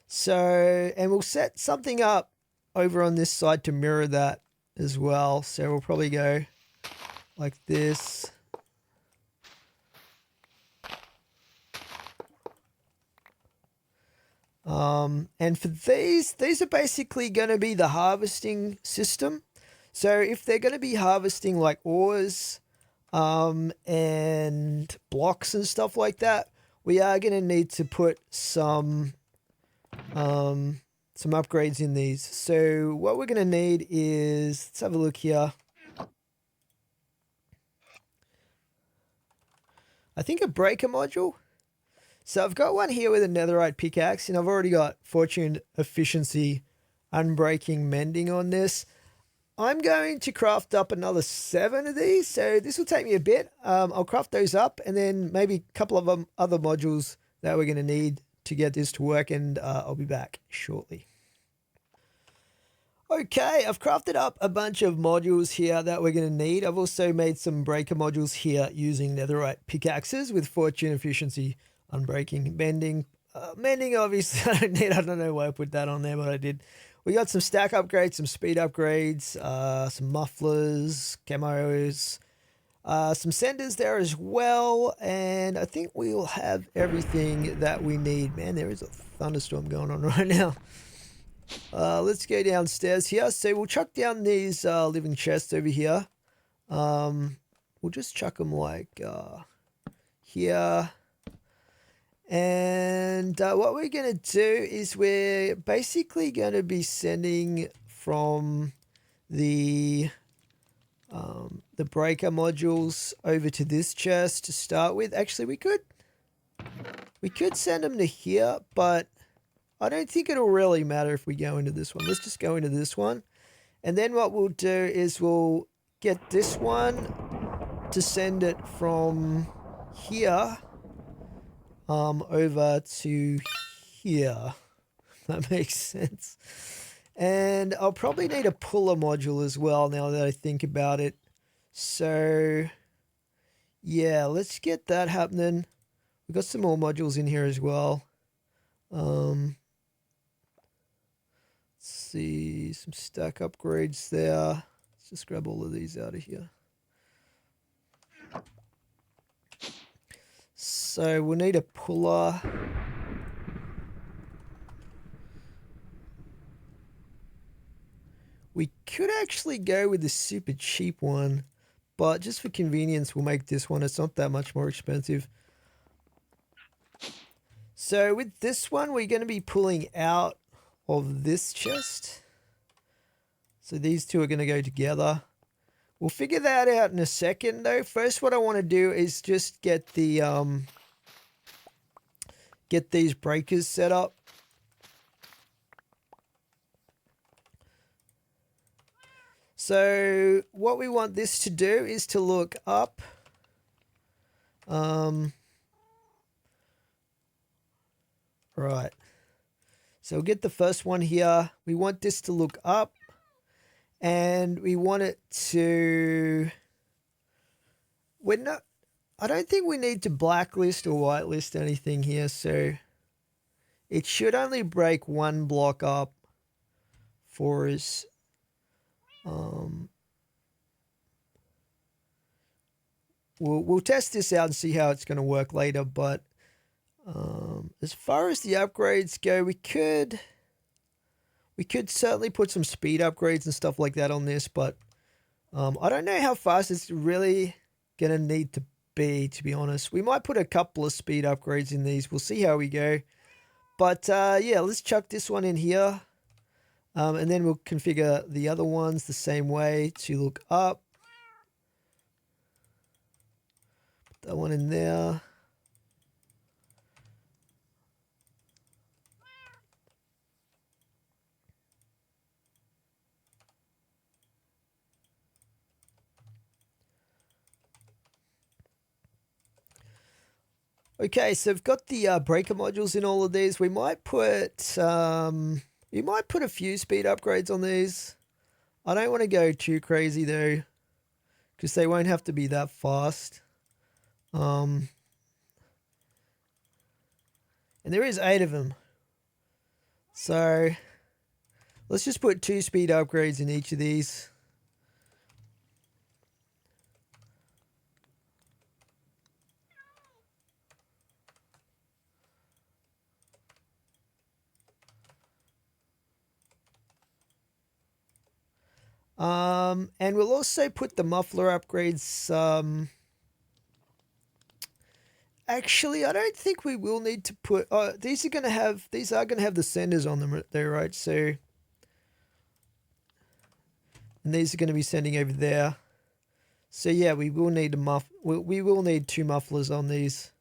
So, and we'll set something up over on this side to mirror that as well. So we'll probably go like this. And for these are basically going to be the harvesting system. So if they're going to be harvesting like ores and blocks and stuff like that, we are going to need to put some upgrades in these. So what we're going to need is, let's have a look here. I think a breaker module. So I've got one here with a netherite pickaxe, and I've already got fortune, efficiency, unbreaking, mending on this. I'm going to craft up another 7 of these, so this will take me a bit. I'll craft those up, and then maybe a couple of other modules that we're going to need to get this to work, and I'll be back shortly. Okay, I've crafted up a bunch of modules here that we're going to need. I've also made some breaker modules here using netherite pickaxes with fortune, efficiency, unbreaking, bending. Mending, obviously, I don't need. I don't know why I put that on there, but I did. We got some stack upgrades, some speed upgrades, some mufflers, camos, some senders there as well, and I think we will have everything that we need. Man, there is a thunderstorm going on right now. Let's go downstairs here. So we'll chuck down these living chests over here. We'll just chuck them like here. And what we're going to do is we're basically going to be sending from the breaker modules over to this chest to start with. Actually, we could send them to here, but I don't think it'll really matter if we go into this one. Let's just go into this one. And then what we'll do is we'll get this one to send it from here over to here. That makes sense. And I'll probably need a puller module as well now that I think about it. So yeah, let's get that happening. We've got some more modules in here as well. Let's see, some stack upgrades there. Let's just grab all of these out of here. So we'll need a puller. We could actually go with the super cheap one, but just for convenience, we'll make this one. It's not that much more expensive. So with this one, we're going to be pulling out of this chest. So these two are going to go together. We'll figure that out in a second, though. First, what I want to do is just get the get these breakers set up. So what we want this to do is to look up. Right. So we'll get the first one here. We want this to look up. And we want it to... I don't think we need to blacklist or whitelist anything here. So it should only break one block up for us. We'll test this out and see how it's going to work later, but as far as the upgrades go, we could certainly put some speed upgrades and stuff like that on this, but I don't know how fast it's really going to need to be honest. We might put a couple of speed upgrades in these. We'll see how we go. But yeah, let's chuck this one in here. And then we'll configure the other ones the same way to look up. Put that one in there. Okay, so we've got the breaker modules in all of these. We might put a few speed upgrades on these. I don't want to go too crazy though, because they won't have to be that fast. And there is 8 of them. So let's just put 2 speed upgrades in each of these. And we'll also put the muffler upgrades. Actually, I don't think we will need to put. These are gonna have the senders on them there, right? So, and these are going to be sending over there. So yeah, we will need we will need 2 mufflers on these.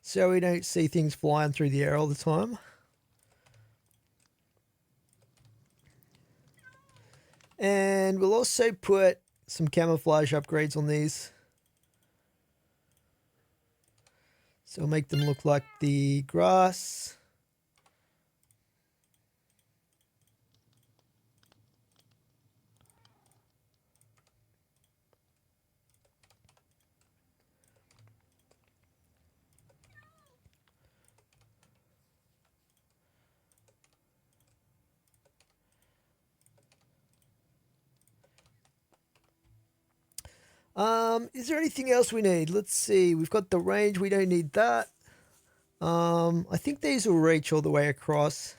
So we don't see things flying through the air all the time. And we'll also put some camouflage upgrades on these. So we'll make them look like the grass. Is there anything else we need? Let's see. We've got the range. We don't need that. I think these will reach all the way across.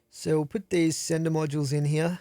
So we'll put these sender modules in here.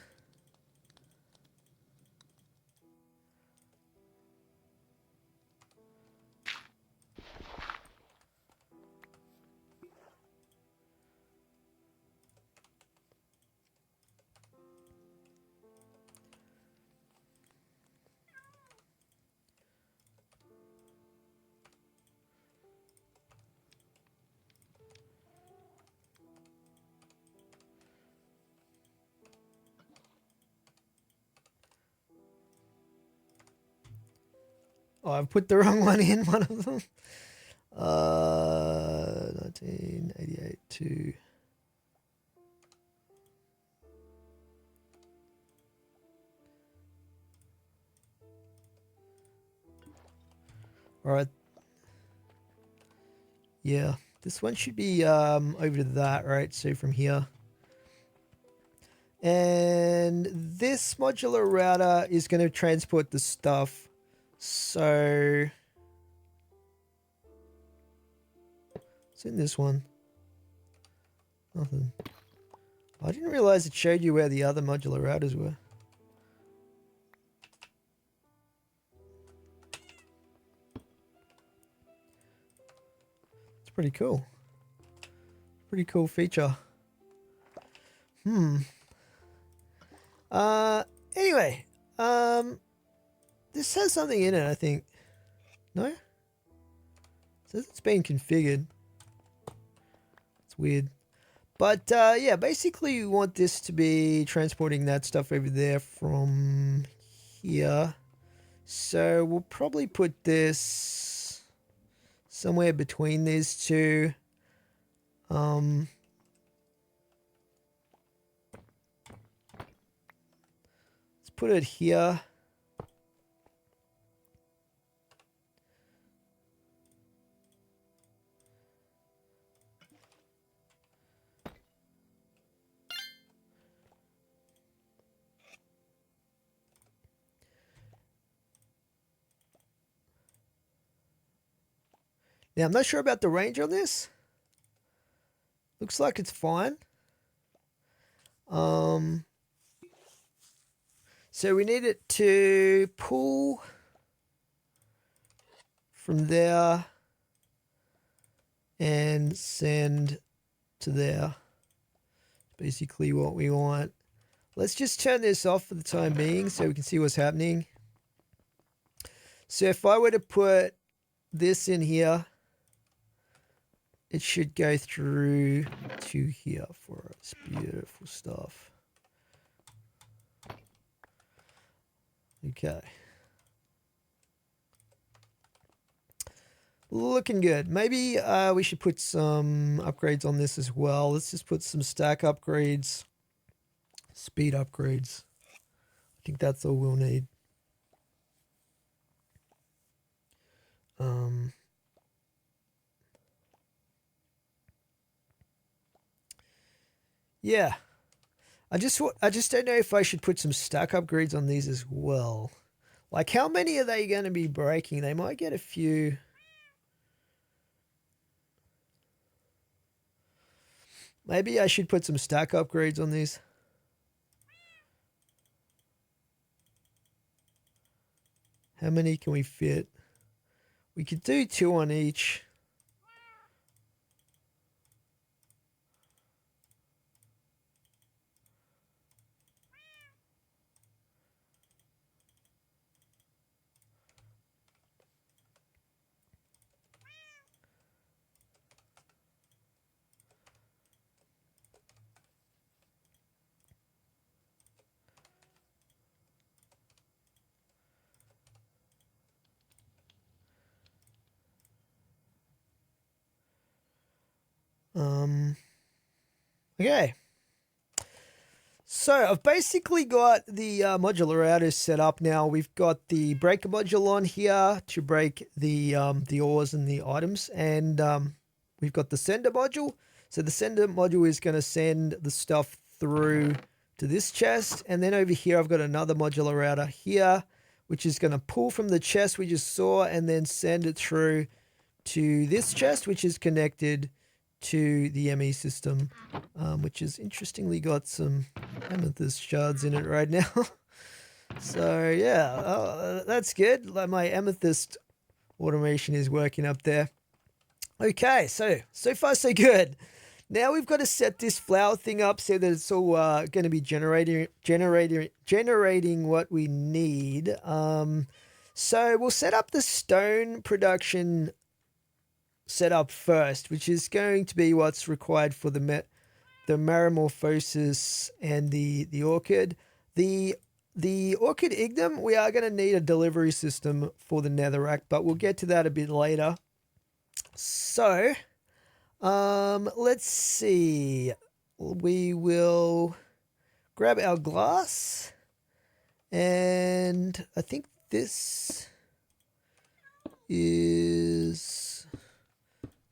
Oh, I've put the wrong one in, one of them. 1988 to... All right. Yeah, this one should be over to that, right? So from here. And this modular router is going to transport the stuff. So what's in this one? Nothing. I didn't realize it showed you where the other modular routers were. It's pretty cool. Pretty cool feature. Anyway, this has something in it, I think. No? It says it's been configured. It's weird. But, yeah, basically we want this to be transporting that stuff over there from here. So we'll probably put this somewhere between these two. Let's put it here. Now, I'm not sure about the range on this. Looks like it's fine. So we need it to pull from there and send to there. Basically what we want. Let's just turn this off for the time being so we can see what's happening. So if I were to put this in here, it should go through to here for us. Beautiful stuff. Okay. Looking good. Maybe we should put some upgrades on this as well. Let's just put some stack upgrades, speed upgrades. I think that's all we'll need. Yeah. I just don't know if I should put some stack upgrades on these as well. Like, how many are they going to be breaking? They might get a few. Maybe I should put some stack upgrades on these. How many can we fit? We could do 2 on each. Okay. So I've basically got the modular routers set up now. We've got the breaker module on here to break the ores and the items, and we've got the sender module. So the sender module is going to send the stuff through to this chest. And then over here, I've got another modular router here, which is going to pull from the chest we just saw and then send it through to this chest, which is connected to the ME system, which has interestingly got some amethyst shards in it right now. So yeah, that's good. Like my amethyst automation is working up there. Okay, so far so good. Now we've got to set this flower thing up so that it's all going to be generating what we need. So we'll set up the stone production setup first, which is going to be what's required for the Marimorphosis and the orchid. The orchid ignum, we are going to need a delivery system for the netherrack, but we'll get to that a bit later. So, let's see. We will grab our glass, and I think this is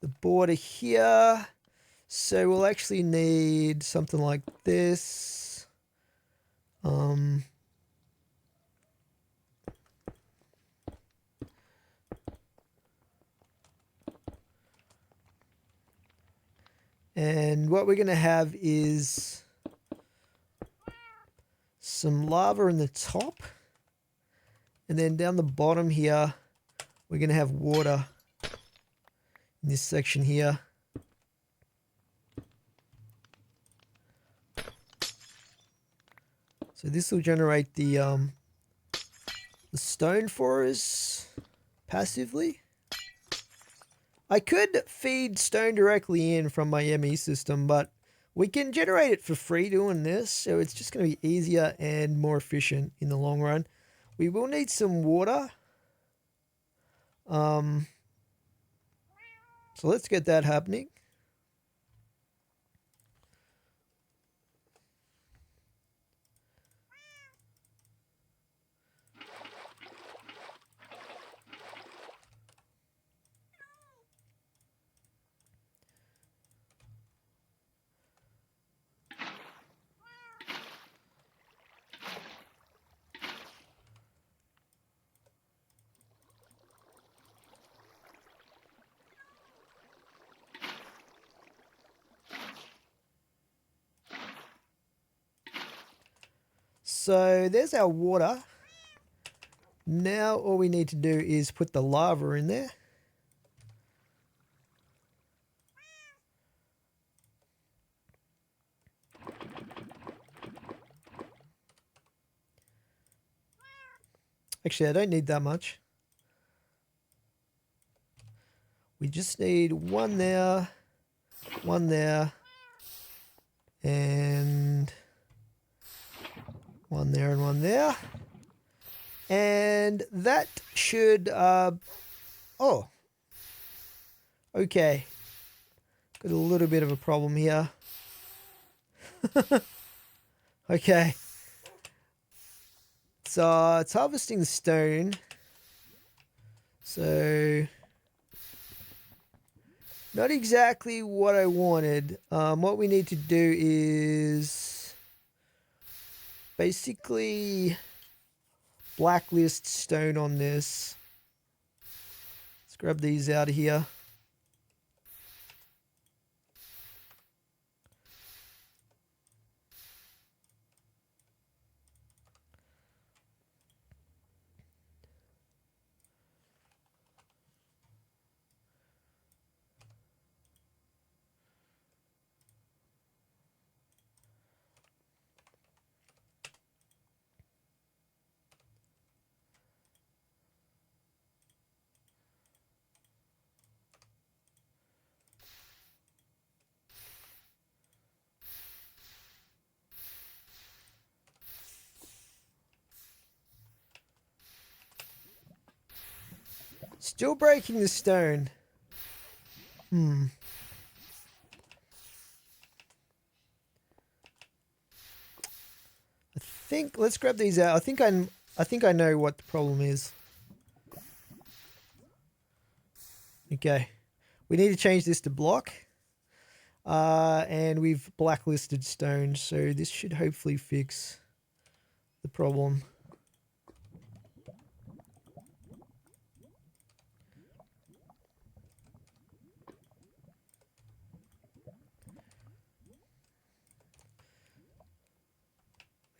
the border here. So we'll actually need something like this. And what we're going to have is some lava in the top. And then down the bottom here, we're going to have water in this section here. So this will generate the stone for us passively. I could feed stone directly in from my ME system, but we can generate it for free doing this, so it's just going to be easier and more efficient in the long run. We will need some water. So let's get that happening. So there's our water. Now all we need to do is put the lava in there. Actually, I don't need that much. We just need one there, and one there and one there. And that should, oh, okay. Got a little bit of a problem here. Okay. So it's harvesting the stone. So not exactly what I wanted. What we need to do is basically blacklist stone on this. Let's grab these out of here. Still breaking the stone. I think let's grab these out. I think I know what the problem is. Okay. We need to change this to block. And we've blacklisted stone, so this should hopefully fix the problem.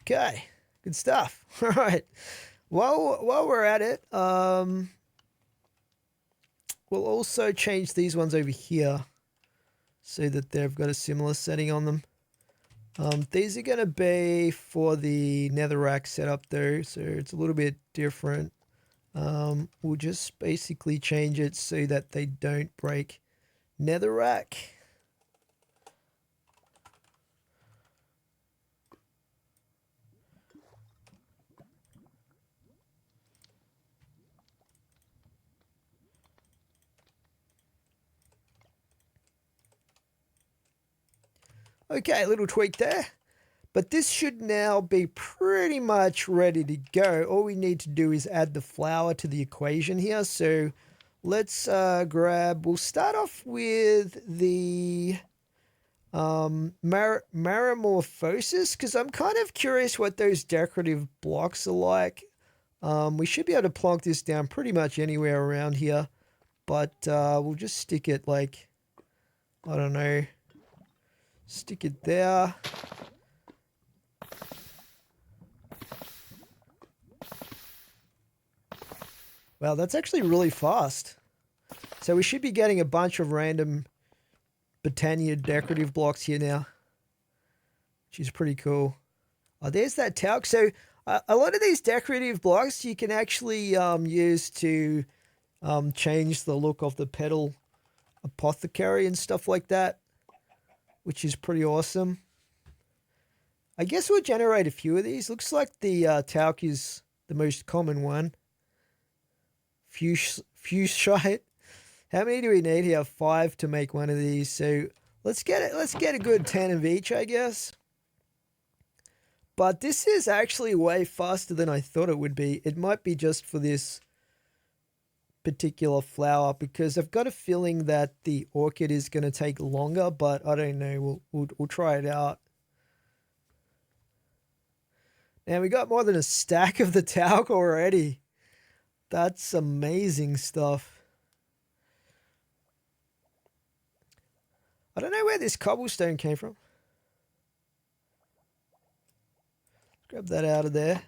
Okay, good stuff. All right. While we're at it, we'll also change these ones over here so that they've got a similar setting on them. These are going to be for the netherrack setup though, so it's a little bit different. We'll just basically change it so that they don't break netherrack. Okay, a little tweak there. But this should now be pretty much ready to go. All we need to do is add the flower to the equation here. So let's we'll start off with the Marimorphosis, because I'm kind of curious what those decorative blocks are like. We should be able to plonk this down pretty much anywhere around here. But we'll just stick it like, I don't know, stick it there. Wow, that's actually really fast. So we should be getting a bunch of random Botania decorative blocks here now, which is pretty cool. Oh, there's that talc. So a lot of these decorative blocks you can actually use to change the look of the petal apothecary and stuff like that, which is pretty awesome. I guess we'll generate a few of these. Looks like the talc is the most common one. Fuchsite. How many do we need here? 5 to make one of these. So let's get it. Let's get a good 10 of each, I guess. But this is actually way faster than I thought it would be. It might be just for this particular flower, because I've got a feeling that the orchid is going to take longer, but I don't know. We'll try it out. Now we got more than a stack of the talc already. That's amazing stuff. I don't know where this cobblestone came from. Grab that out of there.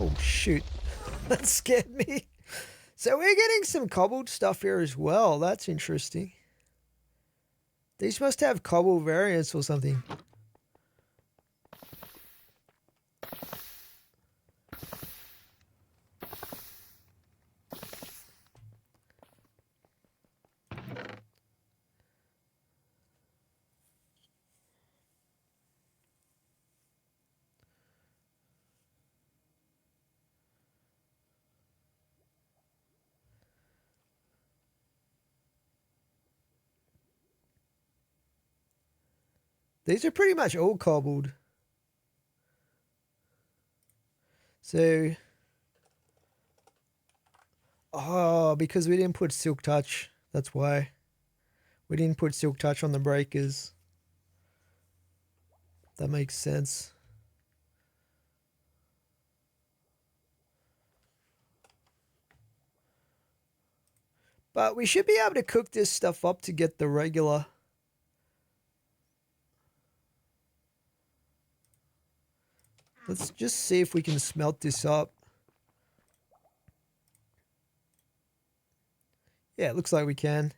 Oh, shoot. That scared me. So we're getting some cobbled stuff here as well. That's interesting. These must have cobble variants or something. These are pretty much all cobbled. So, oh, because we didn't put Silk Touch. That's why. We didn't put Silk Touch on the breakers. That makes sense. But we should be able to cook this stuff up to get the regular. Let's just see if we can smelt this up. Yeah, it looks like we can.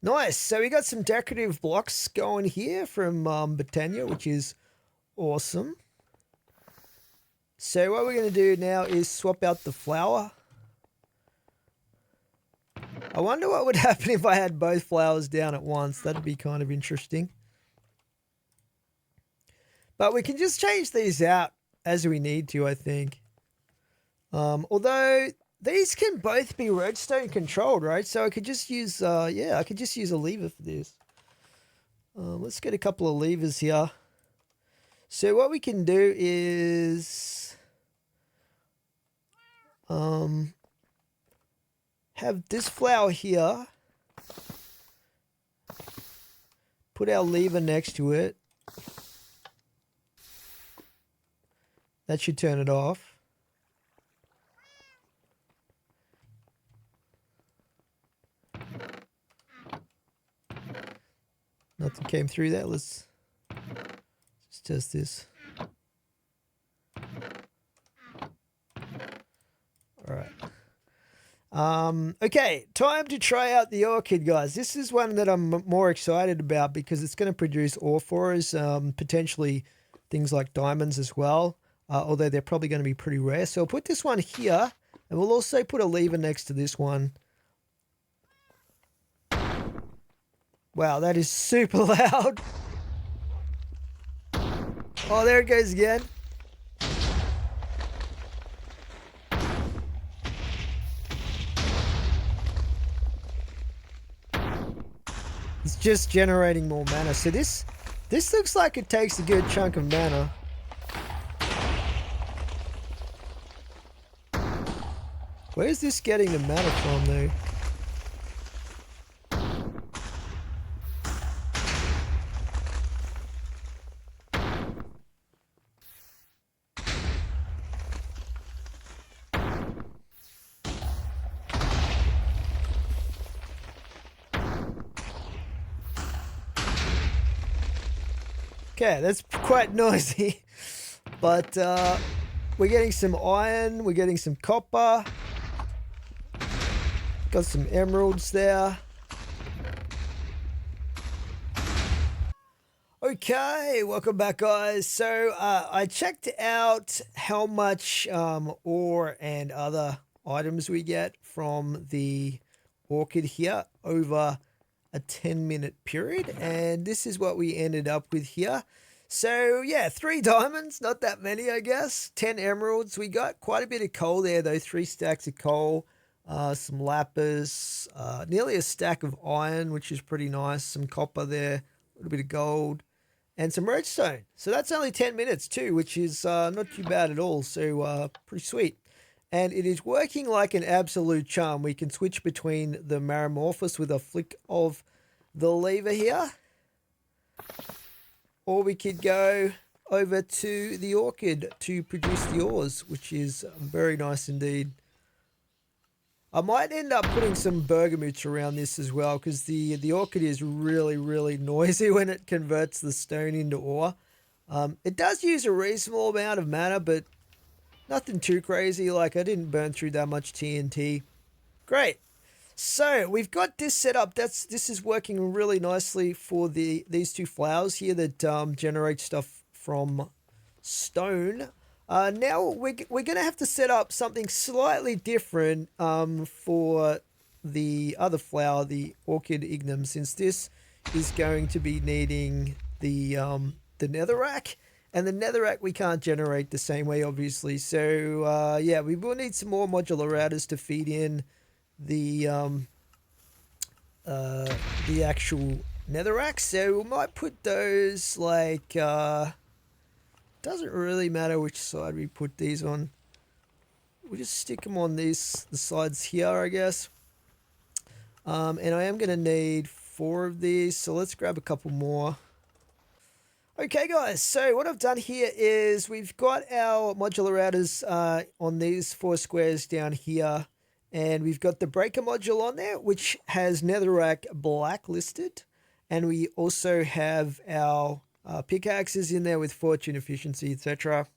Nice. So we got some decorative blocks going here from Botania, which is awesome. So what we're going to do now is swap out the flower. I wonder what would happen if I had both flowers down at once. That'd be kind of interesting. But we can just change these out as we need to, I think. Although these can both be redstone controlled, right? So I could just use, I could just use a lever for this. Let's get a couple of levers here. So what we can do is have this flower here. Put our lever next to it. That should turn it off. Nothing came through that. Let's just test this. All right. Okay, time to try out the orchid, guys. This is one that I'm more excited about because it's going to produce ore for us, potentially things like diamonds as well, although they're probably going to be pretty rare. So I'll put this one here, and we'll also put a lever next to this one. Wow, that is super loud. Oh, there it goes again. It's just generating more mana. So this looks like it takes a good chunk of mana. Where's this getting the mana from, though? Okay, that's quite noisy, but we're getting some iron, we're getting some copper, got some emeralds there. Okay, welcome back, guys. So I checked out how much ore and other items we get from the orchid here over a 10-minute period, and this is what we ended up with here. So yeah, 3 diamonds, not that many, I guess. 10 emeralds. We got quite a bit of coal there, though. 3 stacks of coal, some lapis, nearly a stack of iron, which is pretty nice. Some copper there, a little bit of gold, and some redstone. So that's only 10 minutes too, which is not too bad at all. So pretty sweet. And it is working like an absolute charm. We can switch between the Marimorphosis with a flick of the lever here. Or we could go over to the orchid to produce the ores, which is very nice indeed. I might end up putting some bergamotes around this as well, because the orchid is really, really noisy when it converts the stone into ore. It does use a reasonable amount of mana, but nothing too crazy. Like, I didn't burn through that much TNT. Great. So we've got this set up. This is working really nicely for these 2 flowers here that generate stuff from stone. Now we're going to have to set up something slightly different for the other flower, the orchid ignum, since this is going to be needing the netherrack. And the netherrack we can't generate the same way, obviously. So, yeah, we will need some more modular routers to feed in the actual netherrack. So we might put those, like, doesn't really matter which side we put these on. We'll just stick them on the sides here, I guess. And I am going to need 4 of these. So let's grab a couple more. Okay, guys, so what I've done here is we've got our modular routers on these 4 squares down here, and we've got the breaker module on there, which has netherrack blacklisted, and we also have our pickaxes in there with fortune, efficiency, etc.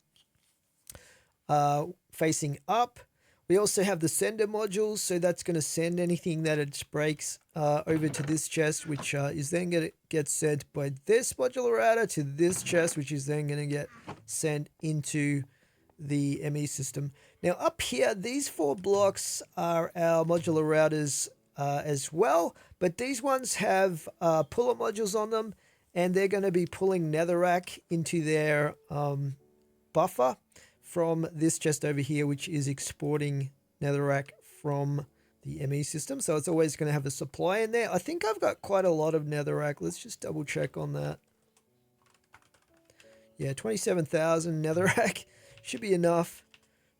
Facing up. We also have the sender modules, so that's going to send anything that it breaks over to this chest, which is then going to get sent by this modular router to this chest, which is then going to get sent into the ME system. Now up here, these 4 blocks are our modular routers as well, but these ones have puller modules on them, and they're going to be pulling netherrack into their buffer from this chest over here, which is exporting netherrack from the ME system. So it's always going to have a supply in there. I think I've got quite a lot of netherrack. Let's just double check on that. Yeah, 27,000 netherrack should be enough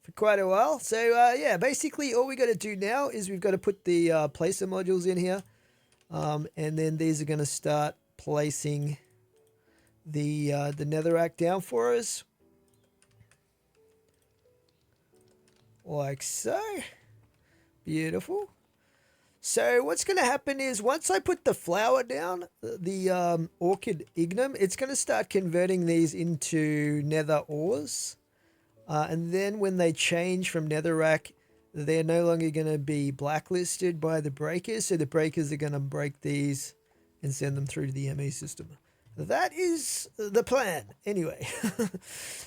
for quite a while. So yeah, basically all we got to do now is we've got to put the placer modules in here. And then these are going to start placing the netherrack down for us. Like so. Beautiful. So what's going to happen is once I put the flower down, the orchid ignum, it's going to start converting these into nether ores. And then when they change from netherrack, they're no longer going to be blacklisted by the breakers. So the breakers are going to break these and send them through to the ME system. That is the plan. Anyway,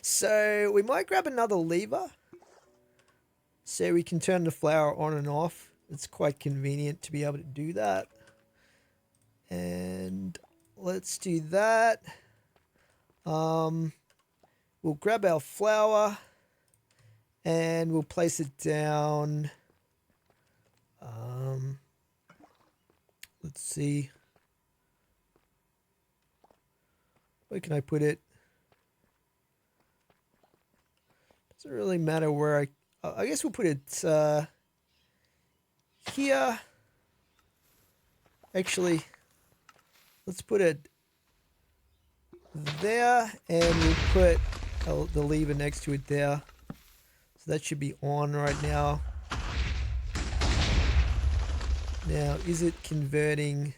so we might grab another lever so we can turn the flower on and off. It's quite convenient to be able to do that. And let's do that. We'll grab our flower and we'll place it down. Let's see. Where can I put it? Doesn't really matter where I guess we'll put it here. Actually, let's put it there, and we'll put the lever next to it there. So that should be on right now. Now, is it converting?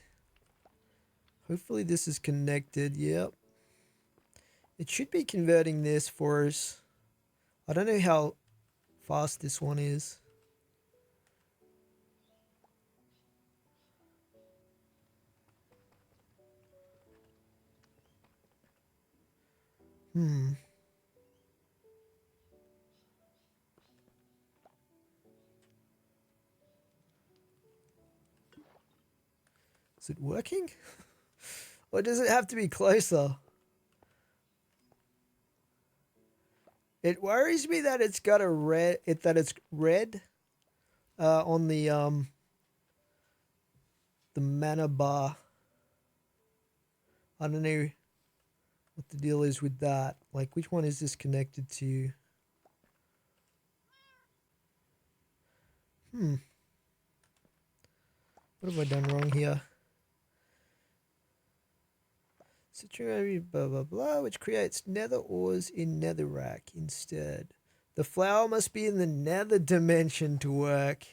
Hopefully this is connected. Yep. It should be converting this for us. I don't know how fast this one is. Is it working? Or does it have to be closer? It worries me that it's got a red, it's red on the mana bar. I don't know what the deal is with that. Like, which one is this connected to? What have I done wrong here? Citrary blah blah blah, which creates nether ores in netherrack instead. The flower must be in the nether dimension to work.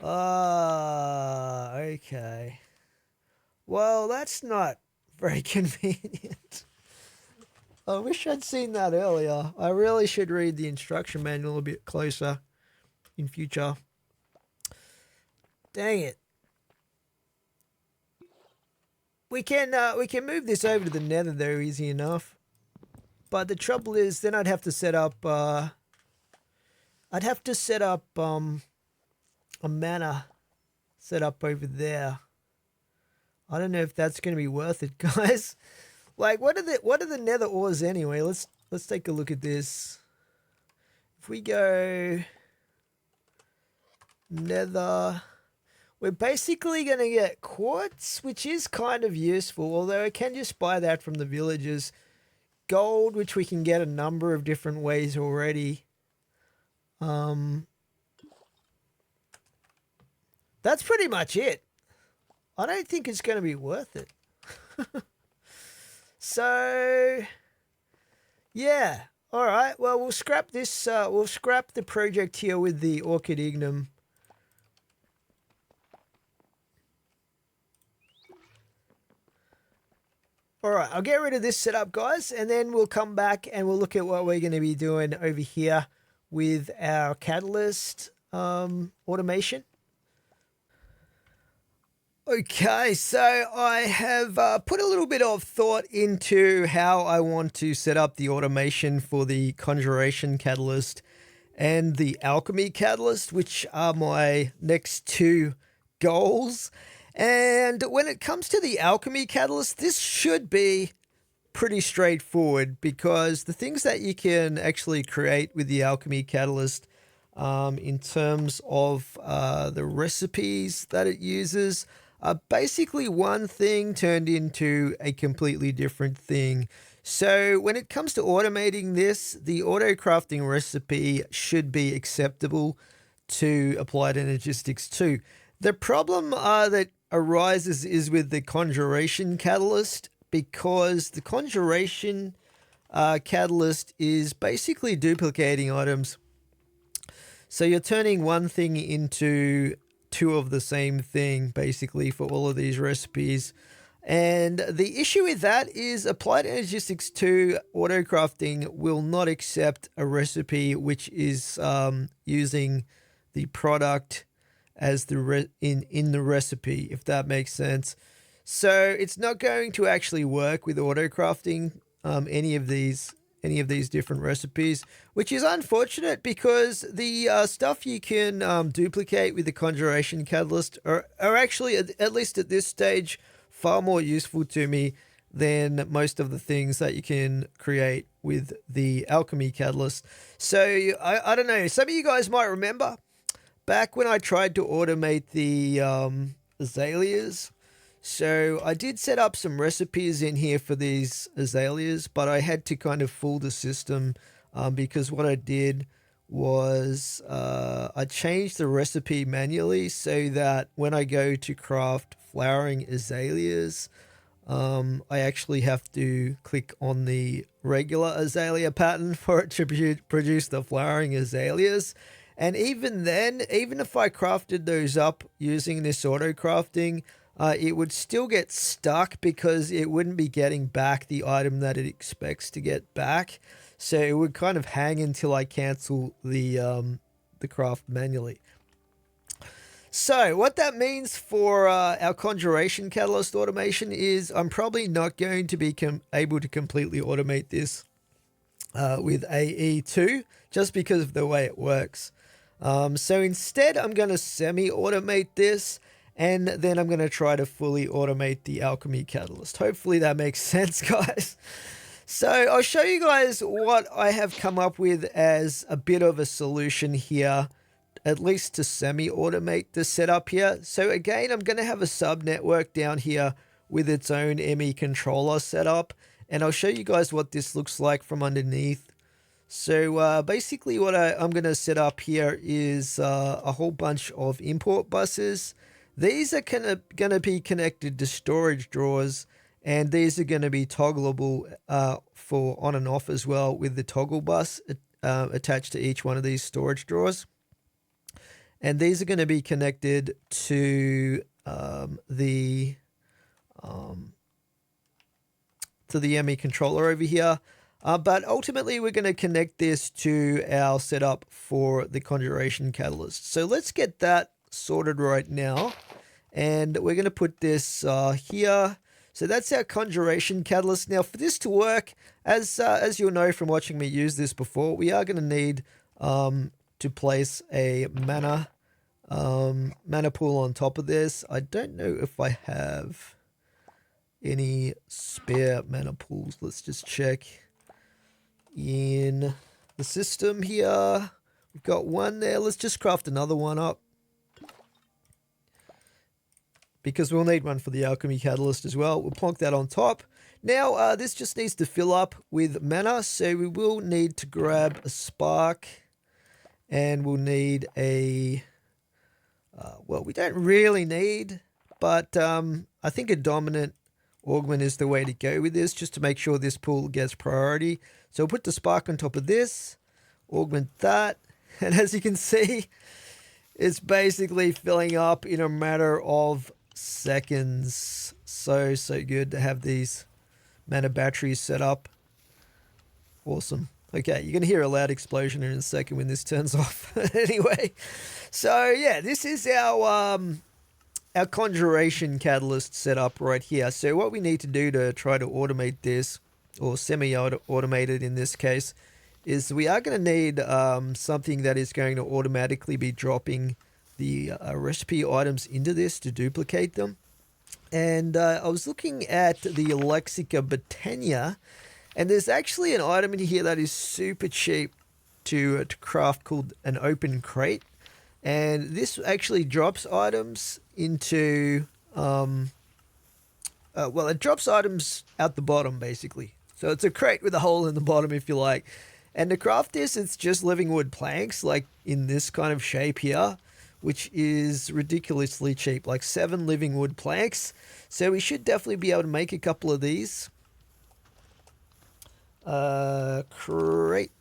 Ah, okay. Well, that's not very convenient. I wish I'd seen that earlier. I really should read the instruction manual a bit closer in future. Dang it. We can move this over to the nether though, easy enough. But the trouble is then I'd have to set up a mana setup over there. I don't know if that's going to be worth it, guys. Like, what are the nether ores anyway? Let's take a look at this. If we go nether, we're basically going to get quartz, which is kind of useful, although I can just buy that from the villagers. Gold, which we can get a number of different ways already. That's pretty much it. I don't think it's going to be worth it. So, yeah. All right. Well, we'll scrap this. We'll scrap the project here with the Orchid Ignum. All right. I'll get rid of this setup, guys, and then we'll come back and we'll look at what we're going to be doing over here with our catalyst automation. Okay, so I have put a little bit of thought into how I want to set up the automation for the Conjuration catalyst and the Alchemy catalyst, which are my next two goals. And when it comes to the alchemy catalyst, this should be pretty straightforward because the things that you can actually create with the alchemy catalyst in terms of the recipes that it uses are basically one thing turned into a completely different thing. So when it comes to automating this, the auto crafting recipe should be acceptable to applied energistics 2. The problem that arises is with the conjuration catalyst, because the conjuration catalyst is basically duplicating items. So you're turning one thing into two of the same thing, basically, for all of these recipes. And the issue with that is Applied Energistics 2 Autocrafting will not accept a recipe which is using the product as the in the recipe, if that makes sense. So it's not going to actually work with autocrafting any of these different recipes, which is unfortunate because the stuff you can duplicate with the Conjuration Catalyst are actually, at least at this stage, far more useful to me than most of the things that you can create with the Alchemy Catalyst. So I don't know, some of you guys might remember back when I tried to automate the azaleas. So I did set up some recipes in here for these azaleas, but I had to kind of fool the system because what I did was I changed the recipe manually so that when I go to craft flowering azaleas, I actually have to click on the regular azalea pattern for it to produce the flowering azaleas. And even then, even if I crafted those up using this auto crafting, it would still get stuck because it wouldn't be getting back the item that it expects to get back. So it would kind of hang until I cancel the craft manually. So what that means for our Conjuration Catalyst automation is I'm probably not going to be able to completely automate this with AE2 just because of the way it works. So instead, I'm going to semi-automate this, and then I'm going to try to fully automate the Alchemy Catalyst. Hopefully that makes sense, guys. So I'll show you guys what I have come up with as a bit of a solution here, at least to semi-automate the setup here. So again, I'm going to have a sub-network down here with its own ME controller setup, and I'll show you guys what this looks like from underneath. So basically what I'm going to set up here is a whole bunch of import buses. These are going to be connected to storage drawers, and these are going to be toggleable for on and off as well with the toggle bus attached to each one of these storage drawers. And these are going to be connected to the ME controller over here. But ultimately, we're going to connect this to our setup for the Conjuration Catalyst. So let's get that sorted right now. And we're going to put this here. So that's our Conjuration Catalyst. Now, for this to work, as you'll know from watching me use this before, we are going to need to place a mana pool on top of this. I don't know if I have any spare mana pools. Let's just check in the system here. We've got one there. Let's just craft another one up, because we'll need one for the Alchemy Catalyst as well. We'll plonk that on top. Now, this just needs to fill up with mana, so we will need to grab a spark, and we'll need a... well, we don't really need, but I think a dominant augment is the way to go with this, just to make sure this pool gets priority. So we'll put the spark on top of this, augment that, and as you can see, it's basically filling up in a matter of seconds. So good to have these mana batteries set up. Awesome. Okay, you're going to hear a loud explosion in a second when this turns off. Anyway, so yeah, this is our Conjuration Catalyst setup right here. So what we need to do to try to automate this, or semi-automate it in this case, is we are going to need something that is going to automatically be dropping the recipe items into this to duplicate them. And I was looking at the Lexica Botania, and there's actually an item in here that is super cheap to craft called an open crate. And this actually drops items into, well, it drops items out the bottom, basically. So it's a crate with a hole in the bottom, if you like. And to craft this, it's just living wood planks, like in this kind of shape here, which is ridiculously cheap, like 7 living wood planks. So we should definitely be able to make a couple of these. Crate,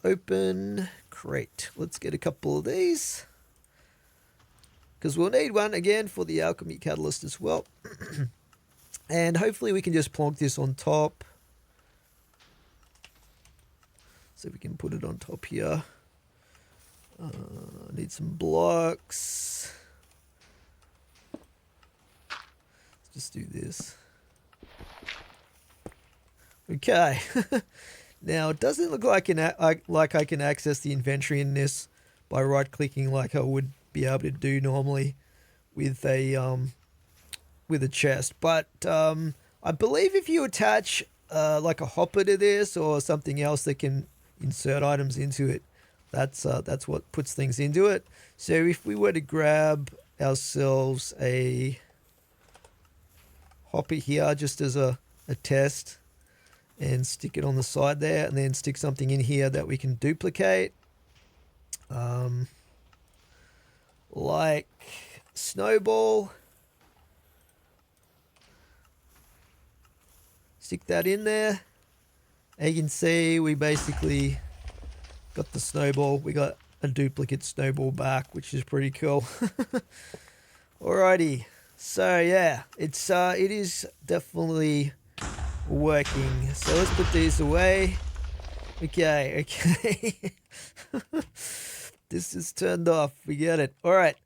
open, crate. Let's get a couple of these, because we'll need one again for the alchemy catalyst as well. And hopefully we can just plonk this on top. So we can put it on top here. Need some blocks. Let's just do this. Okay. Now it doesn't look like I can access the inventory in this by right-clicking like I would be able to do normally with a chest. But I believe if you attach like a hopper to this or something else that can insert items into it, that's what puts things into it. So if we were to grab ourselves a hopper here just as a test and stick it on the side there, and then stick something in here that we can duplicate, like snowball, stick that in there. As you can see, we basically got the snowball. We got a duplicate snowball back, which is pretty cool. Alrighty, so yeah, it is definitely working. So let's put these away. Okay. This is turned off. We get it. All right.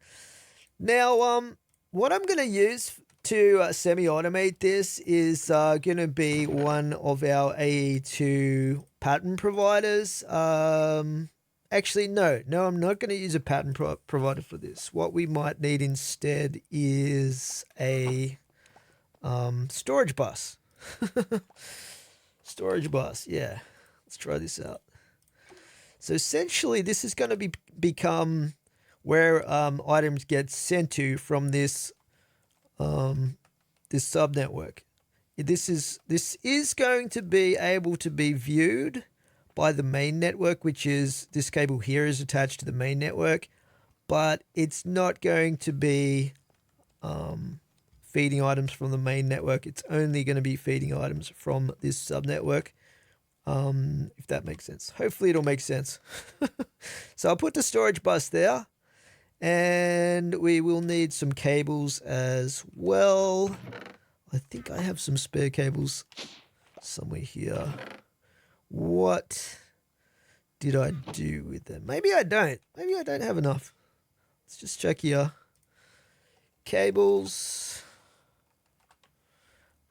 Now, what I'm going to use to semi-automate this is going to be one of our AE2 pattern providers. Actually, no, I'm not going to use a pattern provider for this. What we might need instead is a storage bus. Storage bus, yeah. Let's try this out. So essentially, this is going to become where items get sent to from this this subnetwork. This is going to be able to be viewed by the main network, which is this cable here is attached to the main network, but it's not going to be feeding items from the main network. It's only going to be feeding items from this subnetwork, if that makes sense. Hopefully it'll make sense. So I'll put the storage bus there, and we will need some cables as well. I think I have some spare cables somewhere here. What did I do with them? Maybe I don't. Maybe I don't have enough. Let's just check here. Cables.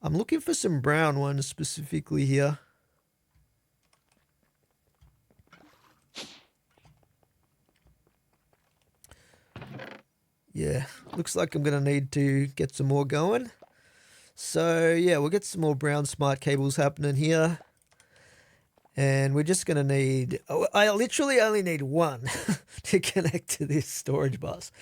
I'm looking for some brown ones specifically here. Yeah, looks like I'm going to need to get some more going. So yeah, we'll get some more brown smart cables happening here. And we're just going to need, I literally only need one to connect to this storage bus,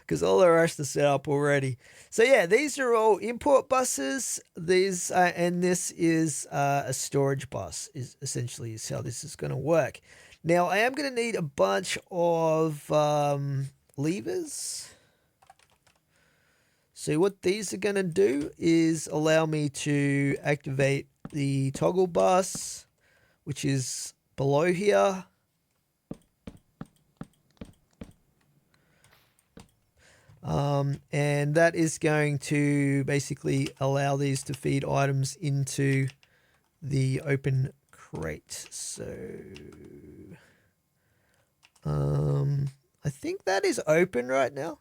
because all the rest are set up already. So yeah, these are all import buses. These and this is a storage bus, is essentially how this is going to work. Now I am going to need a bunch of levers. So what these are going to do is allow me to activate the toggle bus, which is below here. And that is going to basically allow these to feed items into the open crate. So I think that is open right now.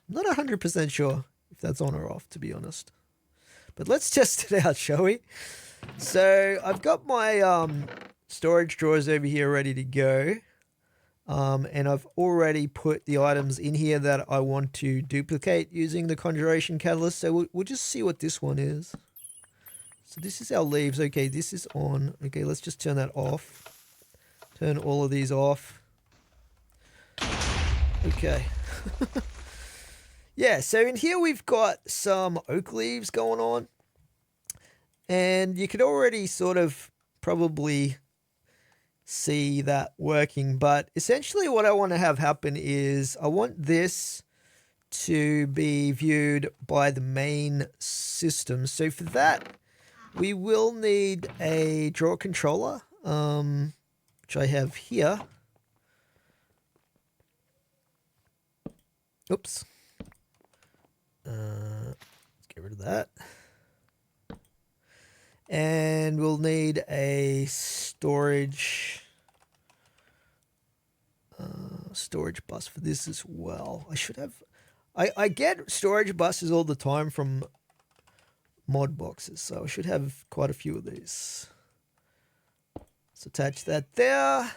I'm not 100% sure if that's on or off, to be honest. But let's test it out, shall we? So I've got my storage drawers over here ready to go. And I've already put the items in here that I want to duplicate using the Conjuration Catalyst. So we'll just see what this one is. So this is our leaves. Okay, this is on. Okay, let's just turn that off. Turn all of these off. Okay. Yeah, so in here we've got some oak leaves going on. And you could already sort of probably see that working. But essentially what I want to have happen is I want this to be viewed by the main system. So for that, we will need a draw controller, which I have here. Oops. Let's get rid of that. And we'll need a storage bus for this as well. I should have... I get storage buses all the time from mod boxes, so I should have quite a few of these. Let's attach that there.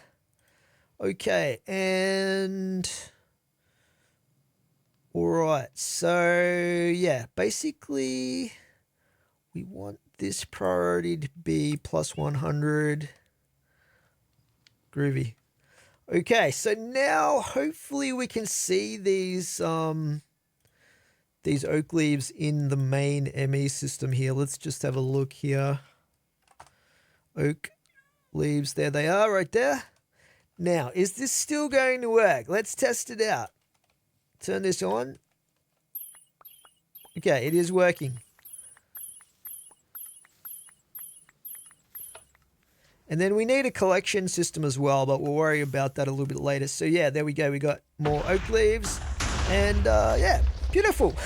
Okay, and... Alright, so yeah, basically we want this priority to be plus 100. Groovy. Okay, so now hopefully we can see these oak leaves in the main ME system here. Let's just have a look here. Oak leaves, there they are right there. Now, is this still going to work? Let's test it out. Turn this on. Okay, it is working. And then we need a collection system as well, but we'll worry about that a little bit later. So yeah, there we go. We got more oak leaves. And yeah, beautiful.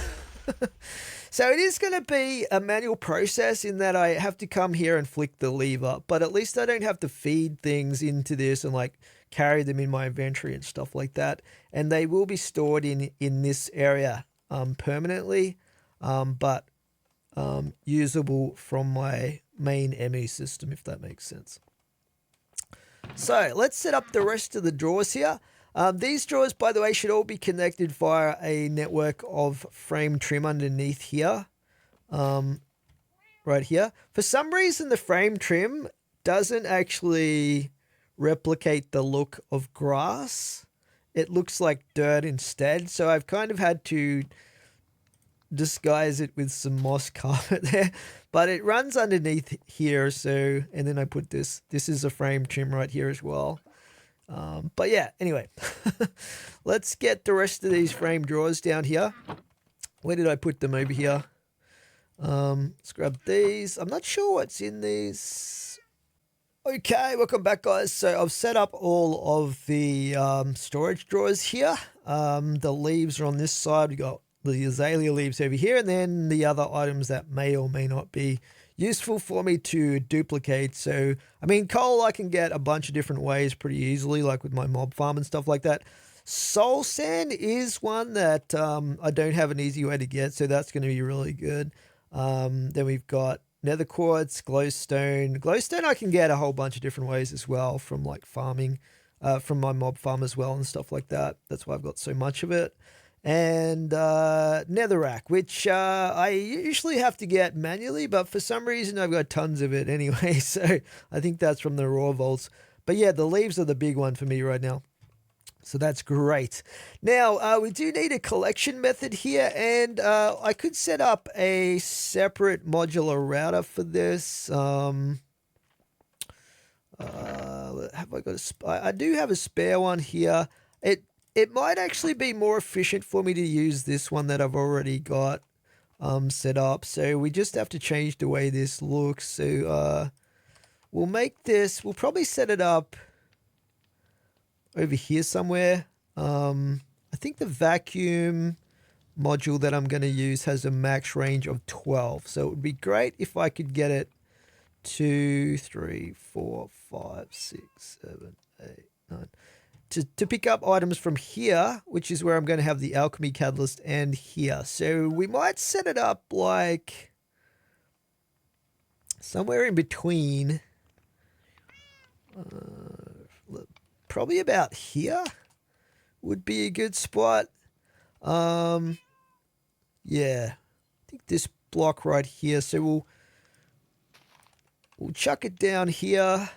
So it is going to be a manual process in that I have to come here and flick the lever. But at least I don't have to feed things into this and like carry them in my inventory and stuff like that. And they will be stored in this area permanently, but usable from my main ME system, if that makes sense. So let's set up the rest of the drawers here. These drawers, by the way, should all be connected via a network of frame trim underneath here. Right here. For some reason, the frame trim doesn't actually replicate the look of grass. It looks like dirt instead. So I've kind of had to disguise it with some moss carpet there, but it runs underneath here. So, and then I put this is a frame trim right here as well. But yeah, anyway, let's get the rest of these frame drawers down here. Where did I put them? Over here. Let's grab these. I'm not sure what's in these. Okay, welcome back, guys. So I've set up all of the storage drawers here. The leaves are on this side. We got the azalea leaves over here, and then the other items that may or may not be useful for me to duplicate. So, I mean, coal I can get a bunch of different ways pretty easily, like with my mob farm and stuff like that. Soul sand is one that I don't have an easy way to get, so that's going to be really good. Then we've got nether quartz, glowstone. Glowstone I can get a whole bunch of different ways as well from like farming, from my mob farm as well and stuff like that. That's why I've got so much of it. And netherrack, which I usually have to get manually, but for some reason I've got tons of it anyway, so I think that's from the raw vaults. But yeah, the leaves are the big one for me right now, so that's great. Now we do need a collection method here, and I could set up a separate modular router for this. Have I got I do have a spare one here. It might actually be more efficient for me to use this one that I've already got set up. So we just have to change the way this looks. So we'll make this, we'll probably set it up over here somewhere. I think the vacuum module that I'm going to use has a max range of 12. So it would be great if I could get it 2, 3, 4, 5, 6, 7, 8, 9. To pick up items from here, which is where I'm going to have the alchemy catalyst, and here. So we might set it up like somewhere in between. probably about here would be a good spot. Yeah, I think this block right here. So we'll chuck it down here,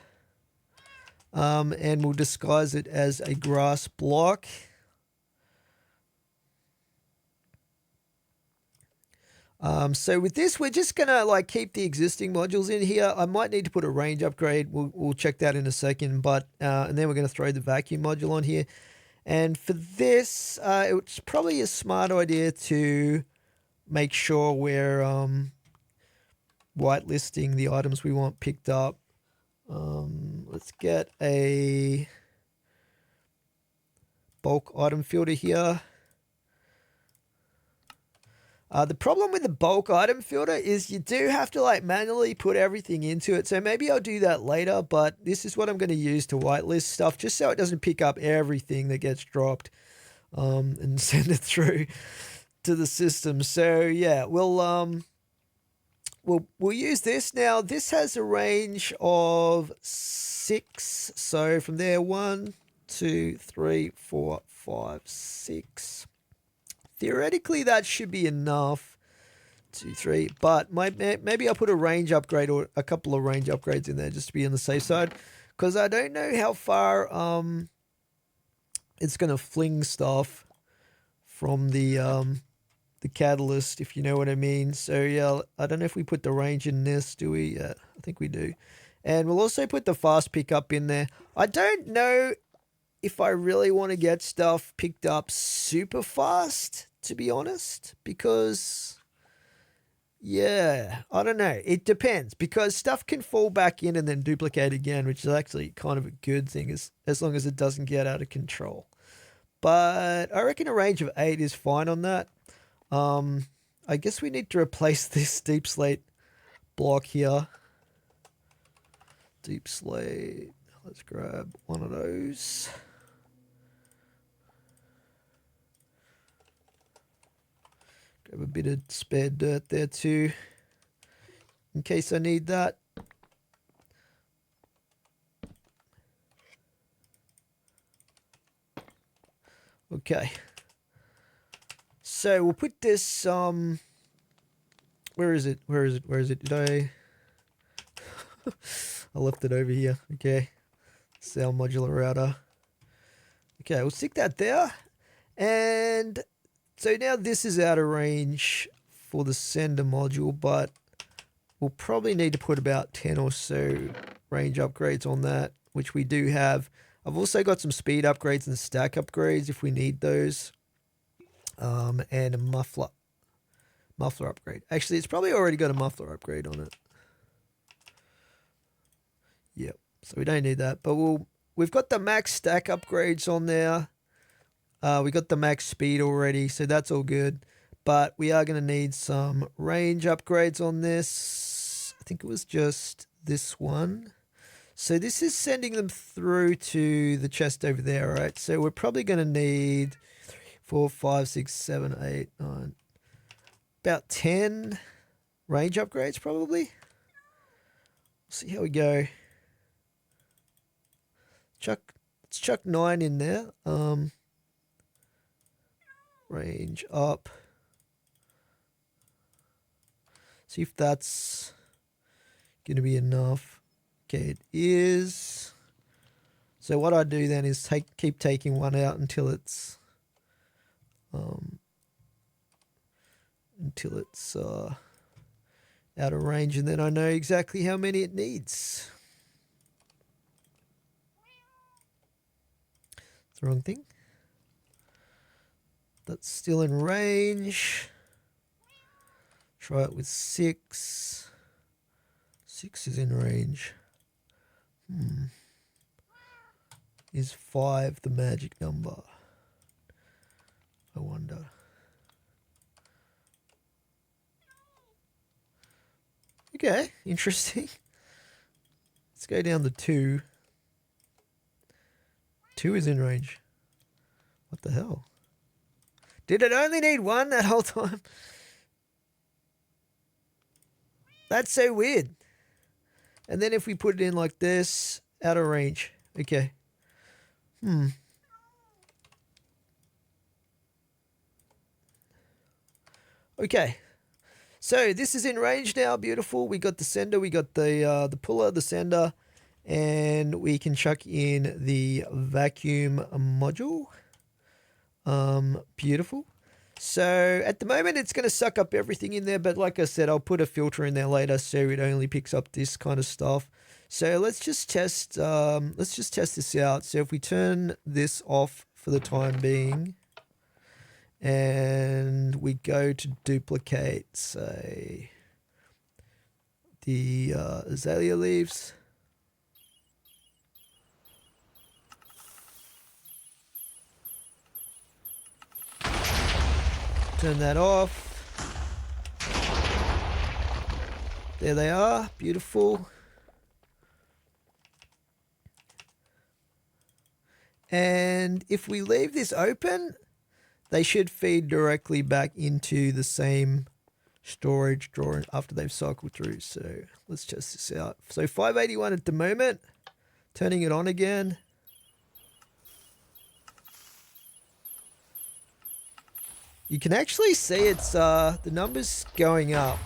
and we'll disguise it as a grass block. So with this, we're just gonna like keep the existing modules in here. I might need to put a range upgrade. We'll check that in a second. But and then we're gonna throw the vacuum module on here. And for this, it's probably a smart idea to make sure we're whitelisting the items we want picked up. Let's get a bulk item filter here. The problem with the bulk item filter is you do have to like manually put everything into it. So maybe I'll do that later, but this is what I'm going to use to whitelist stuff just so it doesn't pick up everything that gets dropped and send it through to the system. So yeah, we'll use this. Now this has a range of 6. So from there, 1, 2, 3, 4, 5, 6. Theoretically, that should be enough. 2, 3. But maybe I'll put a range upgrade or a couple of range upgrades in there just to be on the safe side. Because I don't know how far it's going to fling stuff from the catalyst, if you know what I mean. So yeah, I don't know if we put the range in this, do we? Yeah, I think we do. And we'll also put the fast pickup in there. I don't know if I really want to get stuff picked up super fast, to be honest, because, yeah, I don't know. It depends, because stuff can fall back in and then duplicate again, which is actually kind of a good thing as long as it doesn't get out of control. But I reckon a range of 8 is fine on that. I guess we need to replace this deep slate block here. Deep slate. Let's grab one of those. Grab a bit of spare dirt there too, in case I need that. Okay. So we'll put this, where is it? Did I? I left it over here. Okay. Cell modular router. Okay, we'll stick that there. And so now this is out of range for the sender module, but we'll probably need to put about 10 or so range upgrades on that, which we do have. I've also got some speed upgrades and stack upgrades if we need those. And a muffler upgrade. Actually, it's probably already got a muffler upgrade on it. Yep. So we don't need that, but we've got the max stack upgrades on there. We got the max speed already, so that's all good. But we are going to need some range upgrades on this. I think it was just this one. So this is sending them through to the chest over there, right? So we're probably going to need 3, 4, 5, 6, 7, 8, 9, about 10 range upgrades probably. See how we go. Let's chuck 9 in there. Range up. See if that's going to be enough. Okay, it is. So what I do then is keep taking one out until it's out of range, and then I know exactly how many it needs. It's the wrong thing. That's still in range. Try it with 6. 6 is in range. Is 5 the magic number? I wonder. Okay, interesting. Let's go down to 2. 2 is in range. What the hell? Did it only need 1 that whole time? That's so weird. And then if we put it in like this, out of range. Okay. Okay. So this is in range now. Beautiful. We got the sender. We got the puller, the sender. And we can chuck in the vacuum module. Beautiful. So at the moment it's going to suck up everything in there, but like I said, I'll put a filter in there later so it only picks up this kind of stuff. So let's just test this out. So if we turn this off for the time being and we go to duplicate, say, the azalea leaves. Turn that off. There they are. Beautiful. And if we leave this open, they should feed directly back into the same storage drawer after they've cycled through. So let's test this out. So 581 at the moment. Turning it on again. You can actually see it's the numbers going up,